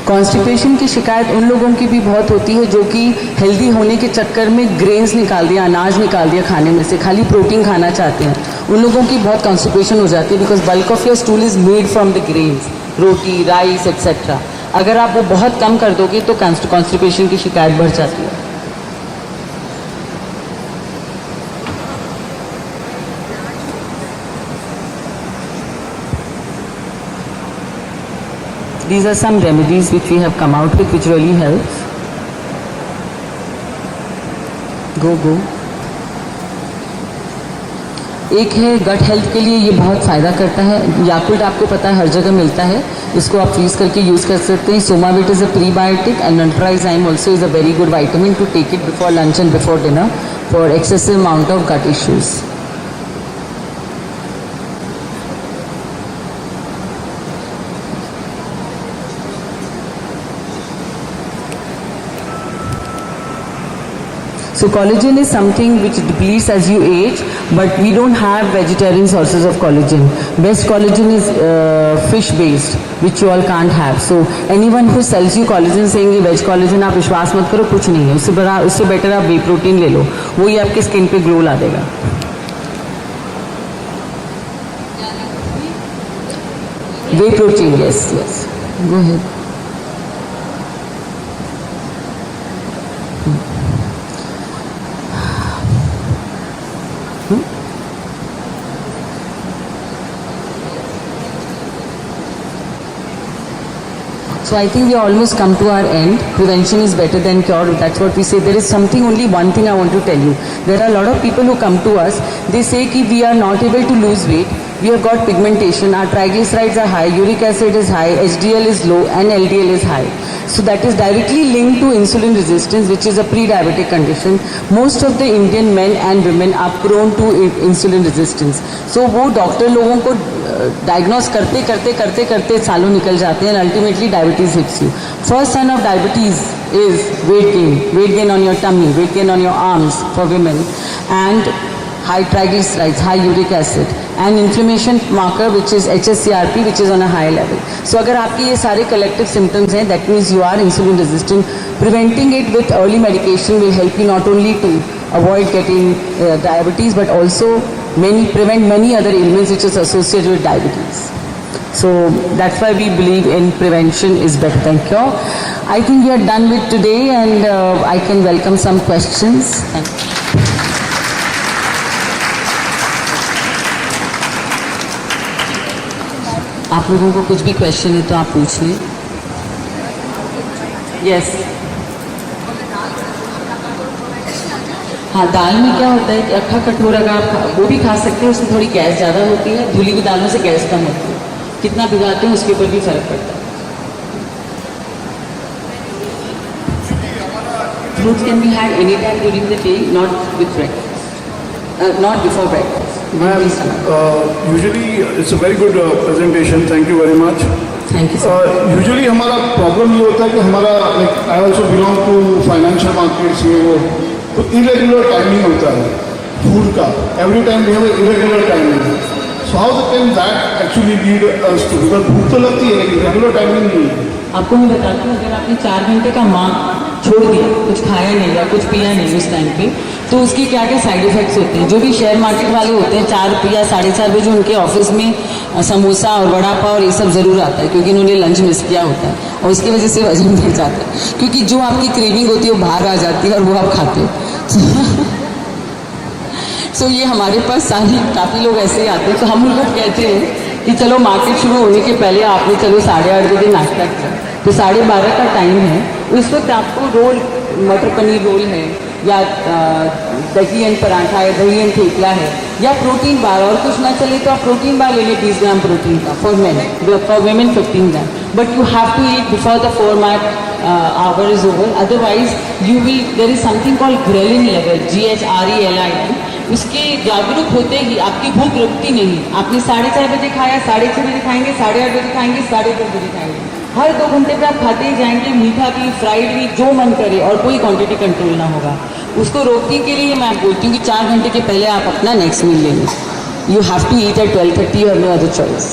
Constipation की शिकायत उन लोगों की भी बहुत होती है जो कि हेल्दी होने के चक्कर में ग्रेन्स निकाल दिया, अनाज निकाल दिया खाने में से, खाली प्रोटीन खाना चाहते हैं। उन लोगों की बहुत कॉन्स्टिपेशन हो जाती है, because bulk of your stool is made from the grains, roti, rice etcetera. अगर आप वो बहुत कम कर दोगे तो कॉन्स्टिपेशन की शिकायत बढ़ जाती है। These are some remedies which we have come out with which really helps. Go. एक है गट हेल्थ के लिए, ये बहुत फ़ायदा करता है। याकुल्ट आपको पता है हर जगह मिलता है, इसको आप फ्रीज करके यूज़ कर सकते हैं। Somavit is a prebiotic and Nultrazyme also is a very good vitamin to take it before lunch and before dinner for excessive amount of gut issues. So collagen is something which depletes as you age, but we don't have vegetarian sources of collagen. Best collagen is fish based, which you all can't have. So anyone who sells you collagen saying ये veg collagen, आप विश्वास मत करो, कुछ नहीं है। उससे better आप वे प्रोटीन ले लो, वही आपके स्किन पे ग्लो ला देगा। वे protein, yes, go ahead. So I think we almost come to our end. Prevention is better than cure. That's what we say. There is something, only one thing I want to tell you. There are a lot of people who come to us. They say that we are not able to lose weight. We have got pigmentation. Our triglycerides are high. Uric acid is high. HDL is low, and LDL is high. So that is directly linked to insulin resistance, which is a pre-diabetic condition. Most of the Indian men and women are prone to insulin resistance. So वो doctor लोगों को diagnose करते सालों निकल जाते हैं, and ultimately diabetes hits you. First sign of diabetes is weight gain on your tummy, weight gain on your arms for women, and high triglycerides, high uric acid, and inflammation marker which is HSCRP, which is on a high level. So अगर आपके ये सारे collective symptoms हैं, that means you are insulin resistant. Preventing it with early medication will help you not only to avoid getting diabetes, but also prevent many other ailments which is associated with diabetes. So that's why we believe in prevention is better than cure. I think we are done with today, and I can welcome some questions. Thank you. आप लोगों को कुछ भी question है तो आप पूछ लें। यस, हाँ, दाल में क्या होता है कि अक्खा कठोर अगर आप वो भी खा सकते हैं, उसमें थोड़ी गैस ज़्यादा होती है। धुली हुई दालों से गैस कम होती है, कितना भिगाते हैं उसके ऊपर भी फर्क पड़ता है। Fruits can be had any time during the day, not with breakfast, not before breakfast. Ma'am, usually it's a very good presentation. Thank you very much. Thank you, sir. Usually हमारा प्रॉब्लम ये होता है कि हमारा like I also belong to financial markets, ये वो, तो irregular timing होता है food का. Every time we have a irregular timing. So how can that actually lead us to? because भूख तो लगती है लेकिन रेगुलर टाइमिंग नहीं है। आपको मैं बताती हूँ, अगर आपने 4 घंटे का माँ छोड़ दिया, कुछ खाया नहीं या कुछ पिया नहीं उस टाइम पे, तो उसके क्या क्या साइड इफ़ेक्ट्स होते हैं। जो भी शेयर मार्केट वाले होते हैं, 4 या 4:30 बजे उनके ऑफिस में समोसा और वड़ा पाव और ये सब ज़रूर आता है, क्योंकि उन्होंने लंच मिस किया होता है और उसकी वजह से वजन बढ़ जाता है, क्योंकि जो आपकी क्रेविंग होती है वो बाहर आ जाती है और वो आप खाते हो। सो ये हमारे पास काफ़ी लोग ऐसे ही आते हैं, तो हम उनको कहते हैं कि चलो मार्केट शुरू होने के पहले आपने चलो 8:30 बजे नाश्ता किया, तो 12:30 का टाइम है, उस वक्त आपको रोल, मटर पनीर रोल है, या दही एंड पराठा या दही एंड थेपला है, या प्रोटीन बार, और कुछ ना चले तो आप प्रोटीन बार ले लें 20 ग्राम प्रोटीन का for men, for women 15 gram, but you have to eat before the 4 hour is over, otherwise you will, there is something called ghrelin level, GHRELIN, उसके जागरूक होते ही आपकी भूख रुकती नहीं। आपने 4:30 बजे खाया, 6:30 बजे खाएंगे, 8:30 बजे खाएंगे, 10:30 बजे खाएंगे, हर 2 घंटे पे आप खाते ही जाएंगे, मीठा भी, फ्राइड भी, जो मन करे, और कोई क्वांटिटी कंट्रोल ना होगा। उसको रोकने के लिए मैं बोलती हूँ कि 4 घंटे के पहले आप अपना नेक्स्ट मील ले लें। You have to eat at 12:30 और no other choice.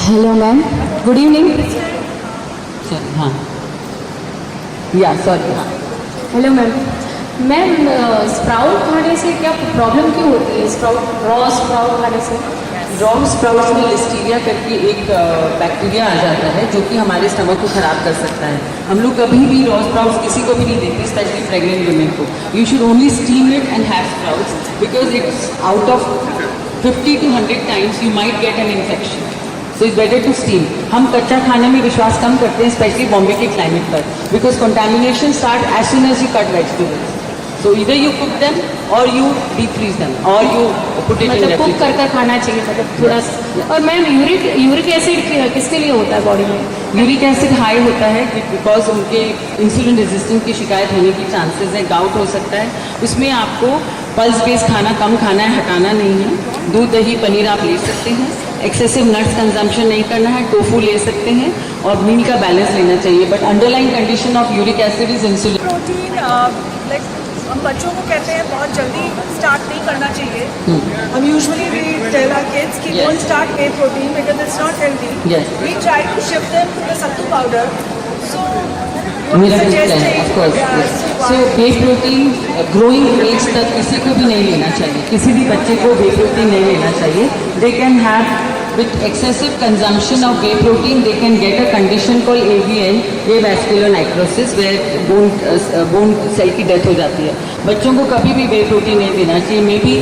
Hello ma'am, good evening. Sorry, हाँ, या सॉरी, हाँ। हेलो मैम, मैम स्प्राउट खाने से क्या प्रॉब्लम क्यों होती है? रॉ स्प्राउट खाने से रॉ स्प्राउट्स में लिस्टीरिया करके एक बैक्टीरिया आ जाता है जो कि हमारे स्टमक को ख़राब कर सकता है। हम लोग कभी भी रॉ स्प्राउट्स किसी को भी नहीं देते, स्पेशली प्रेग्नेंट वुमेन को। You should only steam it and have sprouts, because it's out of 50 to 100 times you might get an infection. So it's better to steam. हम कच्चा खाने में विश्वास कम करते हैं, स्पेशली बॉम्बे के क्लाइमेट पर, because contamination start as soon as you cut vegetables. So either you cook them or you deep freeze them or you put it in मतलब कुक refrigerator. कर खाना चाहिए, मतलब थोड़ा सा। और मैम यूरिक एसिड किसके लिए होता है बॉडी में? यूरिक एसिड हाई होता है बिकॉज उनके इंसुलिन रेजिस्टेंस की शिकायत होने की चांसेस है, गाउट हो सकता है। उसमें आपको पल्स बेस्ड खाना कम खाना है, हटाना नहीं है। दूध, दही, पनीर आप ले सकते हैं। एक्सेसिव नट्स कंजम्पशन नहीं करना है, टोफू ले सकते हैं, और मील का बैलेंस लेना चाहिए। But underline condition of uric acid is insulin. Protein like हम बच्चों को कहते हैं बहुत जल्दी स्टार्ट नहीं करना चाहिए। हम usually we tell our kids कि don't start whey protein because it's not healthy. Yes. We try to shift them to the sattu powder. So so whey protein growing age तक किसी को भी नहीं लेना चाहिए, किसी भी बच्चे को वे प्रोटीन नहीं लेना चाहिए। They can have with excessive consumption of whey protein, they can get a condition called AVN, avascular necrosis, where bone cell की डेथ हो जाती है। बच्चों को कभी भी whey protein नहीं देना चाहिए। May be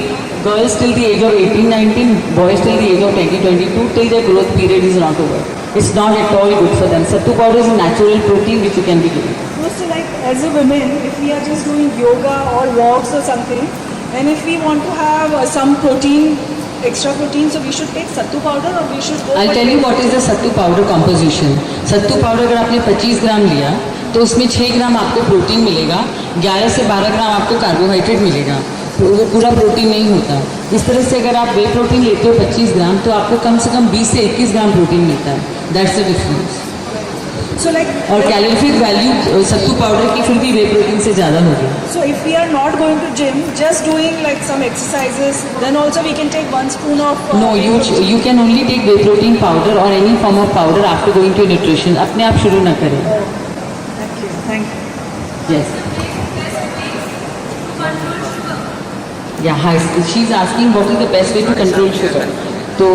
girls till the age of 18-19, boys till the age of 20-22, till their growth period is not over. It's not at all good for them. Sattu powder is a natural protein which you can be given. so like as a women, if we are just doing yoga or walks or something, and if we want to have some protein, extra protein, so we should take sattu powder or we should go I'll tell you what is the sattu powder composition. Sattu powder अगर आपने 25 ग्राम लिया तो उसमें 6 ग्राम आपको protein मिलेगा, 11 से 12 ग्राम आपको carbohydrate मिलेगा, तो वो पूरा प्रोटीन नहीं होता। इस तरह से अगर आप वे प्रोटीन लेते हो 25 ग्राम तो आपको कम से कम 20 से 21 ग्राम प्रोटीन मिलता है। That's the difference. So like और कैलोरीफिक वैल्यू सत्तू पाउडर की फिर भी वे प्रोटीन से ज़्यादा होगी। so if we are not going to gym, just doing like some exercises, then also we can take 1 spoon of No, you can only take whey protein powder or any form of powder after going to nutrition. अपने आप शुरू ना करें। Thank you. Yes. Yeah, hi. She's asking what is the best way to control sugar. So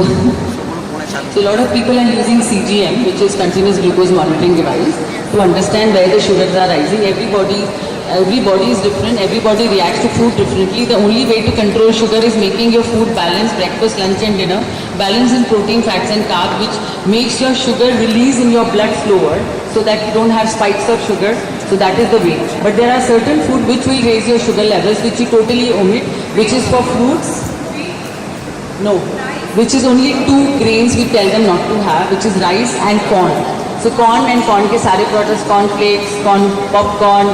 a lot of people are using CGM, which is continuous glucose monitoring device, to understand where the sugars are rising. Everybody is different. Everybody reacts to food differently. The only way to control sugar is making your food balanced, breakfast, lunch and dinner, balance in protein, fats and carbs, which makes your sugar release in your blood slower, so that you don't have spikes of sugar. So that is the way. But there are certain food which will raise your sugar levels, which you totally omit, which is for fruits. No, which is only 2 grains we tell them not to have, which is rice and corn. So corn and corn के सारे products, corn flakes, corn popcorn,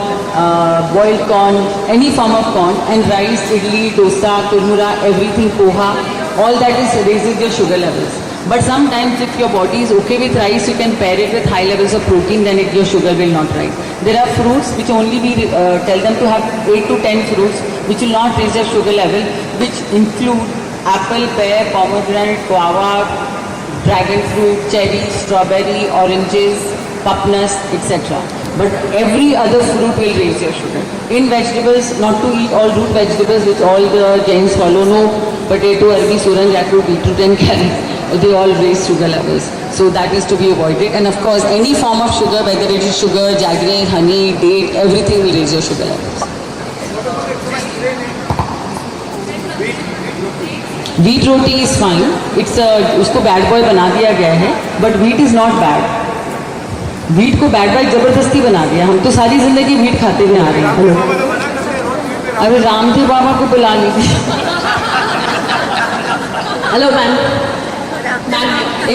boiled corn, any form of corn, and rice, idli, dosa, kurmura, everything, poha, all that is raises your sugar levels. But sometimes if your body is okay with rice, you can pair it with high levels of protein, then your sugar will not rise. There are fruits which only we tell them to have 8 to 10 fruits which will not raise their sugar level, which include apple, pear, pomegranate, guava, dragon fruit, cherry, strawberry, oranges, puffnuts, etc. But every other fruit will raise your sugar. In vegetables, not to eat all root vegetables which all the Jains follow. No, potato, arbi, suran, jackfruit, beetroot and carrot. They all raise sugar levels. So that is to be avoided. And of course, any form of sugar, whether it is sugar, jaggery, honey, date, everything will raise your sugar levels. Wheat roti is fine. उसको bad boy बना दिया गया है, but wheat is not bad. Wheat को bad boy जबरदस्ती बना दिया। हम तो सारी जिंदगी wheat खाते हुए आ रहे हैं। अभी रामदेव बाबा को बुला लीजिए। हेलो मैम,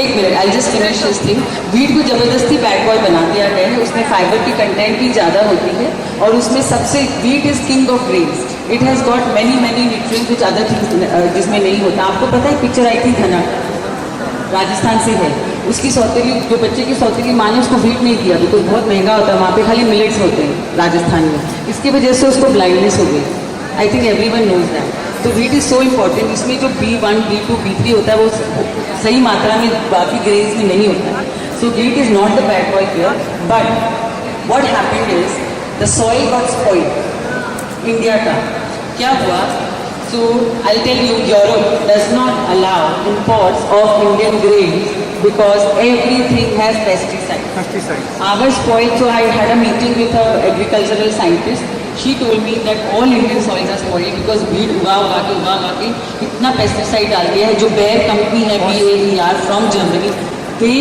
एक minute, I just finish this thing. Wheat को जबरदस्ती बैड बॉय बना दिया गया है, उसमें फाइबर की कंटेंट भी ज़्यादा होती है और उसमें सबसे wheat is king of grains. It has got many nutrients which other things जिसमें नहीं होता। आपको पता है पिक्चर आई थी धनक, राजस्थान से है, उसकी सौतेली जो बच्चे की सौतेली माँ ने उसको वीट नहीं दिया बिकॉज बहुत महंगा होता है वहाँ पे, खाली मिलेट्स होते हैं राजस्थान में, इसकी वजह से उसको ब्लाइंडनेस हो गई। I think everyone knows that. तो वीट इज़ सो इम्पॉर्टेंट। इसमें जो B1, B2, B3 होता है वो सही मात्रा में बाकी ग्रेन्स में नहीं होता है। So wheat is not the bad boy here, but what happened is the soil got spoiled. India का क्या हुआ? So I'll tell you, Europe does not allow imports of Indian grains because everything has pesticides. Our spoiled. So I had a meeting with an agricultural scientist. She told me that all Indian soils are spoiled because wheat उगा के इतना pesticide डाल दिया है। जो Bayer company है BAER from Germany, they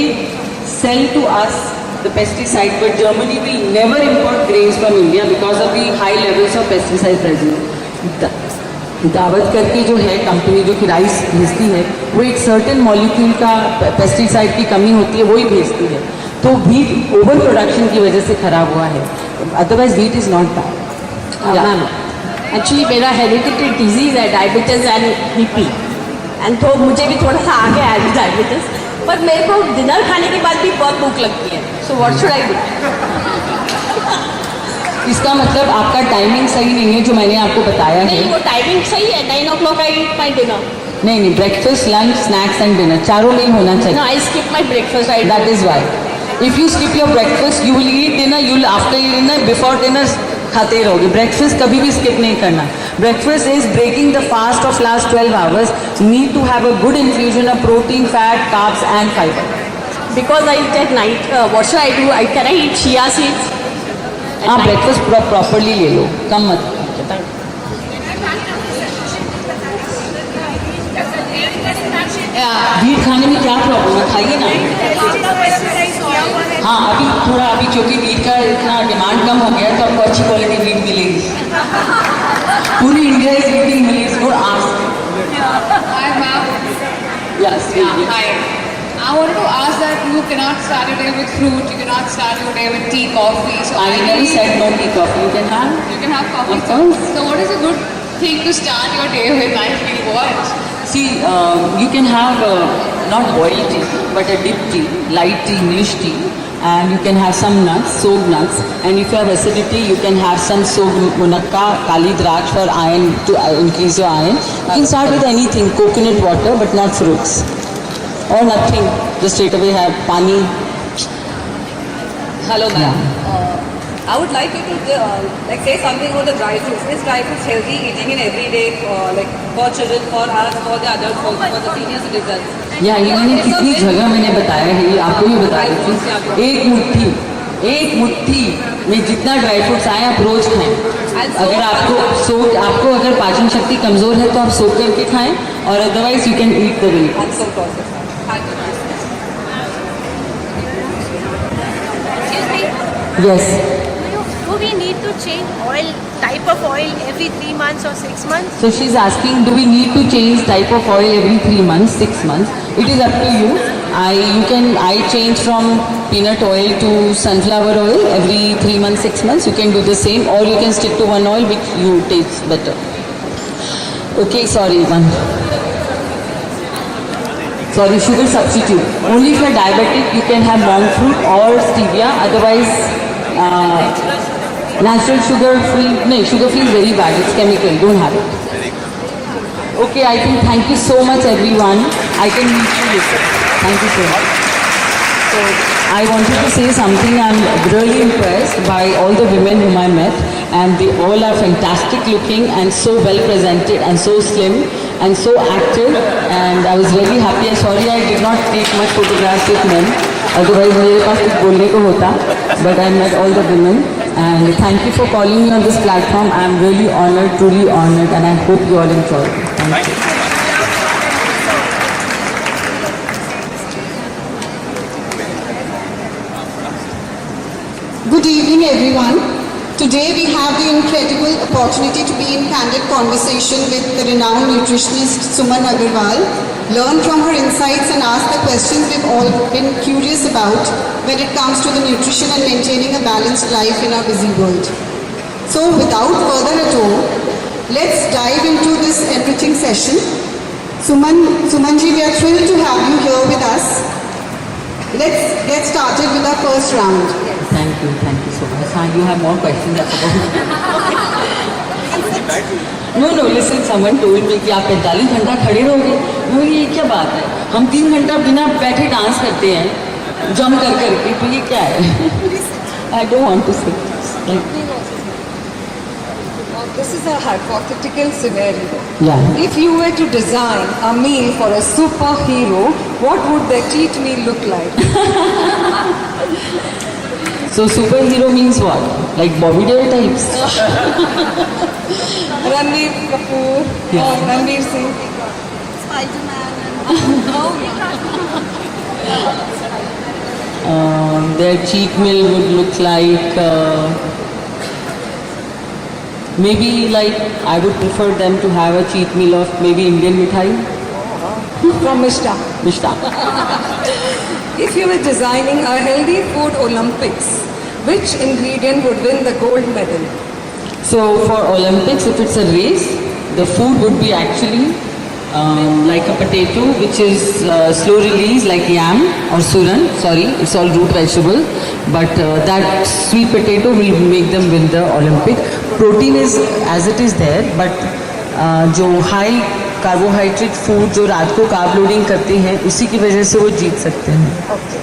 sell to us the pesticide, but Germany will never import grains from India because of the high levels of pesticide present. दावत करके जो है कंपनी जो कि राइस भेजती है वो एक सर्टेन मॉलिक्यूल का पेस्टिसाइड की कमी होती है वही भेजती है। तो वीट ओवर प्रोडक्शन की वजह से खराब हुआ है, otherwise wheat is not bad. Ma'am actually मेरा हेरिडिटरी डिजीज़ है डायबिटीज़ एंड BP, एंड तो मुझे भी थोड़ा सा आ गया है डायबिटीज़, पर मेरे को डिनर खाने के बाद भी बहुत भूख लगती है। So what should I do? इसका मतलब आपका टाइमिंग सही नहीं है जो मैंने आपको बताया है। नहीं, वो टाइमिंग सही है, 9 o'clock I eat my dinner. नहीं, breakfast, lunch, snacks and dinner चारों में ही होना चाहिए। No, I skip my breakfast. That is why. If you skip your breakfast, you will eat dinner. You will after dinner, before dinner खाते रहोगे। Breakfast कभी भी skip नहीं करना। Breakfast is breaking the fast of last 12 hours. Need to have a good infusion of protein, fat, carbs and fiber. Because I eat at night, what should I do? Can I eat chia seeds? आप breakfast properly ले लो, कम मत। Wheat खाने में क्या problem है? खाइए ना। हाँ, अभी क्योंकि वीट का इतना डिमांड कम हो गया है तो आपको अच्छी क्वालिटी वीट मिलेगी। पूरी India is eating millets, don't ask. Hi ma'am. Yes, Hi. I wanted to ask that you cannot start your day with fruit, you cannot start your day with tea, coffee. So I never said no tea, coffee. You can have. you can have coffee. Of course. So what is a good thing to start your day with? I feel what? See, you can have not boiled tea, but a dip tea, light tea, English tea, and you can have some nuts, soaked nuts. And if you have acidity, you can have some soaked munakka, kali drach for iron to increase your iron. You can start with anything, coconut water, but not fruits, or nothing. Just straight away have pani. Hello, ma'am. Yeah. I would like you to say something about the dry fruits. Is dry fruits healthy eating in every day, for children, for us, for the adults, for the senior citizens? या इन्होंने कितनी जगह मैंने बताया है, ये आपको भी बताया थी। एक मुट्ठी में जितना ड्राई फ्रूट्स आए आप रोज खाएं। अगर आपको अगर पाचन शक्ति कमज़ोर है तो आप सोख करके खाएं, और otherwise you can eat the will. And so process. Thank you, ma'am. Yes, Do we need to change oil, type of oil every 3 months or 6 months? so she is asking, do we need to change type of oil every 3 months, 6 months? It is up to you. I change from peanut oil to sunflower oil every 3 months, 6 months. You can do the same, or you can stick to one oil which you taste better. Okay, sorry, sorry, sugar substitute. Only if you are diabetic you can have monk fruit or stevia. Otherwise, natural sugar free. No, sugar free is very bad. It's chemical. Don't have it. Okay, I think thank you so much, everyone. I can meet you later. Thank you so much. So I wanted to say something. I'm really impressed by all the women whom I met, and they all are fantastic looking and so well presented and so slim and so active, and I was really happy. Sorry I did not take much photographs with men, otherwise मेरे पास कुछ बोलने को होता, but I met all the women, and thank you for calling me on this platform. I am really honored, truly honored, and I hope you all enjoy it. Thank you. Good evening, everyone. Today Today we have the incredible opportunity to be in candid conversation with the renowned nutritionist Suman Agarwal, learn from her insights and ask the questions we've all been curious about when it comes to the nutrition and maintaining a balanced life in our busy world. So without further ado, let's dive into this enriching session. Sumanji, we are thrilled to have you here with us. Let's get started with our first round. Thank you so much. You have more questions, I suppose. No, listen, someone told me कि आप 45 घंटा खड़े रहोगे. मैं ये क्या बात है? हम 3 घंटा बिना बैठे डांस करते हैं, जंप कर करके, तो ये क्या है? I don't want to say. This is a hypothetical scenario. Yeah. If you were to design a meal for a superhero, what would the cheat meal look like? So superhero means what? Like Bobby Dale types? Ranveer Kapoor, Yeah. Ranveer Singh. Their cheat meal would look like maybe like I would prefer them to have a cheat meal of maybe Indian mithai. From Mishta. Mishta. If you were designing a healthy food Olympics, which ingredient would win the gold medal? So for Olympics, if it's a race, the food would be actually like a potato, which is slow release, like yam or suran. Sorry, it's all root vegetable, but that sweet potato will make them win the Olympic. Protein is as it is there, but जो high carbohydrate food जो रात को carb loading करते हैं, उसी की वजह से वो जीत सकते हैं. Okay.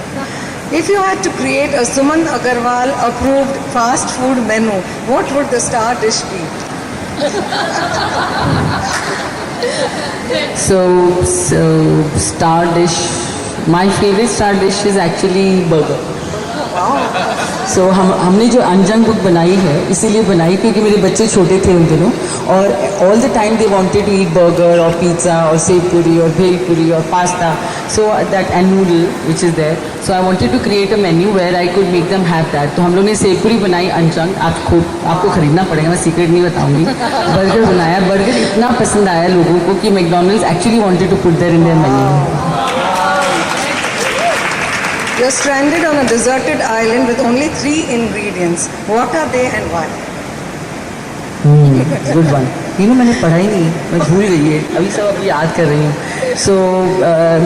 If you had to create a Suman Agarwal approved fast food menu, what would the star dish be? So star dish, my favorite star dish is actually burger. So हमने जो अंजंग बुक बनाई है इसीलिए बनाई क्योंकि मेरे बच्चे छोटे थे उन दिनों और all the time they wanted to eat burger और पिज़्ज़ा और सेव पूरी और भेल पूरी और pasta so that and noodle which is there so I wanted to create a menu where I could make them have that तो हम लोग ने save पूरी बनाई अंजंग आपको खरीदना पड़ेगा मैं सीक्रेट नहीं बताऊंगी बर्गर बनाया बर्गर इतना पसंद आया लोगों को कि McDonald's actually wanted to put their in their menu. You're stranded on a deserted island with only 3 ingredients. What are they and why? Good one मैंने पढ़ा ही नहीं मैं भूल गई है अभी सब अभी याद कर रही हूँ so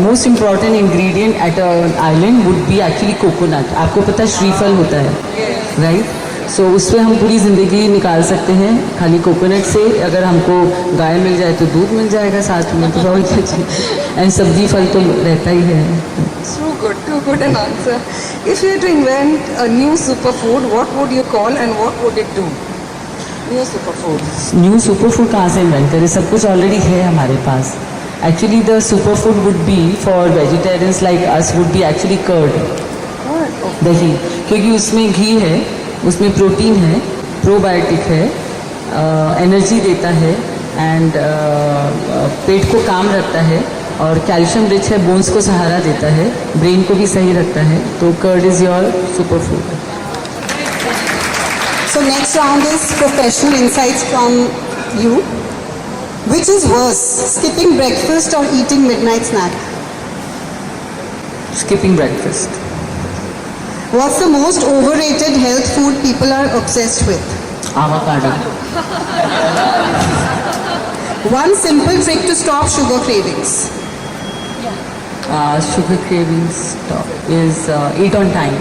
most important ingredient at a island would be actually coconut आपको पता है श्रीफल होता है राइट सो उससे हम पूरी ज़िंदगी निकाल सकते हैं खाली कोकोनट से अगर हमको गाय मिल जाए तो दूध मिल जाएगा साथ में तो बहुत अच्छी एंड सब्जी फल तो रहता ही है. Too good an answer. If you had to invent a new superfood, what would you call and what would it do? New superfood. New superfood कहाँ से इन्वेंट करें सब कुछ ऑलरेडी है हमारे पास actually the superfood would be for vegetarians like us would be actually curd dahi क्योंकि उसमें घी है उसमें प्रोटीन है प्रोबायोटिक है एनर्जी देता है एंड पेट को काम रखता है और कैल्शियम रिच है बोन्स को सहारा देता है ब्रेन को भी सही रखता है तो curd is your super food. So next round is professional insights from you. Which is worse, skipping breakfast or eating midnight snack? Skipping breakfast. What's the most overrated health food people are obsessed with? Avocado. One simple trick to stop sugar cravings. Sugar cravings is eat on time.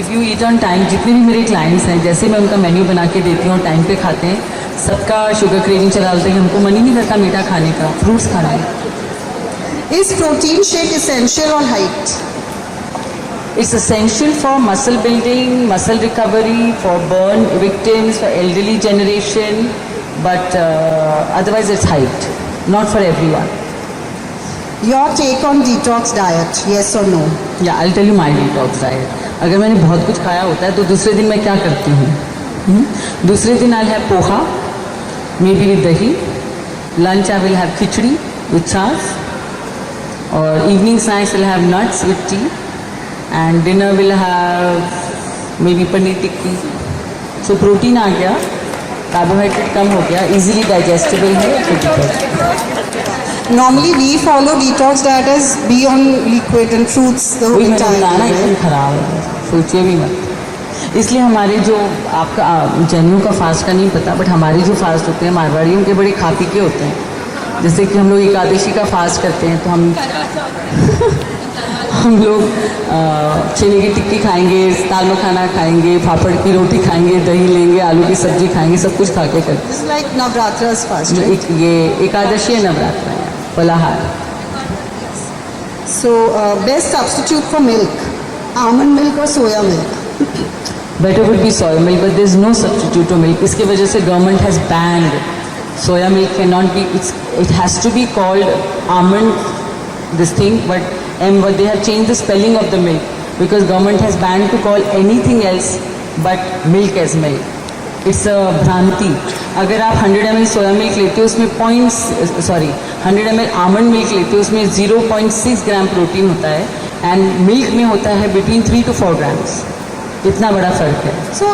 If you eat on time, जितने भी मेरे clients हैं जैसे मैं उनका menu बना के देती हूँ टाइम पे खाते हैं सबका शुगर क्रेविंग चला होता है कि हमको मन ही नहीं करता मीठा खाने का फ्रूट्स खाने का. Is protein shake essential or hyped? It's essential for muscle building, muscle recovery, for burn victims, for elderly generation, but otherwise it's hyped, not for everyone. Your take on detox diet, yes or no? Yeah, I'll tell you my detox diet. अगर मैंने बहुत कुछ खाया होता है तो दूसरे दिन मैं क्या करती हूँ दूसरे दिन I'll have poha, maybe with dahi. Lunch I will have khichdi with छाछ और evening snacks I'll have nuts with tea and dinner will have maybe paneer tikki so protein आ गया, कार्बोहाइड्रेट कम हो गया, इजीली डाइजेस्टेबल है, तो detox। Normally we follow detox diet as be on liquid and fruits the वही मैंने entire बताया ना, day. एकदम खराब है, सोचिए भी मत। इसलिए हमारे जो आपका जैनियों का फास्ट का नहीं पता, बट हमारे जो फास्ट होते हैं मारवाड़ियों के बड़े खा पी के होते हैं। जैसे कि हम लोग एकादशी का फास्ट करते हैं तो हम लोग चने की टिक्की खाएंगे, दाल मखाना खाएंगे, पापड़ की रोटी खाएंगे, दही लेंगे, आलू की सब्जी खाएंगे, सब कुछ खा के करते It's like Navratras fast, हैं। right? ये एकादशी है, नवरात्र है, फलाहार। So best substitute for milk, almond milk or soya milk? Better would be soy milk, but there is no substitute to milk. इसकी वजह से government has banned soya milk cannot be. It has to be called almond this thing, but they have changed the spelling of the milk because government has banned to call anything else but milk as milk. It's a भ्रांति। अगर आप 100 ml soya milk लेते हो उसमें 100 ml almond milk लेते हो उसमें 0.6 gram protein होता है एंड मिल्क में होता है बिटवीन 3 to 4 grams। इतना बड़ा फर्क है। So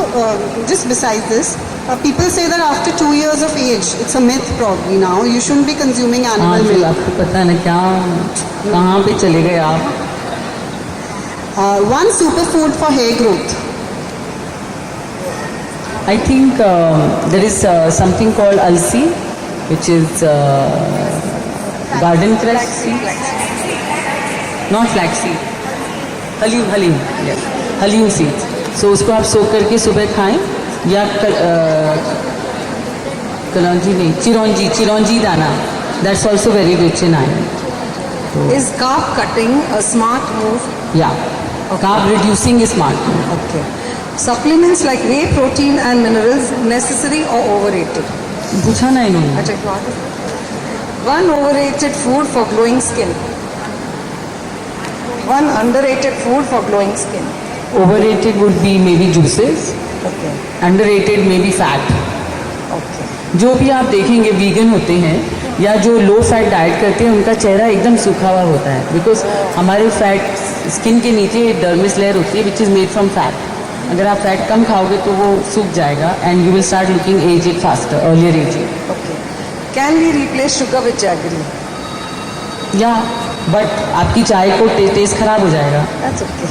just besides this, people say that after 2 years of age, it's a myth probably now, you shouldn't be consuming हाँ animal जी, milk. आपको पता है ना क्या, कहाँ पे चले गए आप? One superfood for hair growth. I think there is something called alsi, which is garden cress seed, not flaxseed, haleem, yes, haleem seeds. So उसको आप सोख करके सुबह खाएं या कलौंजी नहीं, चिरौंजी दाना, that's also very rich in iron. Is carb cutting a smart move? Yeah, carb reducing is smart. Okay. Supplements like whey protein and minerals necessary or overrated? पूछा ना इन्होंने। अच्छा, एक बात। One overrated food for glowing skin. One underrated food for glowing skin. Overrated would be maybe juices. Okay. Underrated maybe fat. Okay. जो भी आप देखेंगे वीगन होते हैं या जो लो फैट डाइट करते हैं उनका चेहरा एकदम सूखा हुआ होता है बिकॉज हमारे फैट स्किन के नीचे डर्मिस लेयर होती है which is made from fat. अगर आप फैट कम खाओगे तो वो सूख जाएगा and you will start looking aged faster, earlier ageing. Okay. Can we replace sugar with jaggery? या बट आपकी चाय को टेस्ट खराब हो जाएगा। That's okay.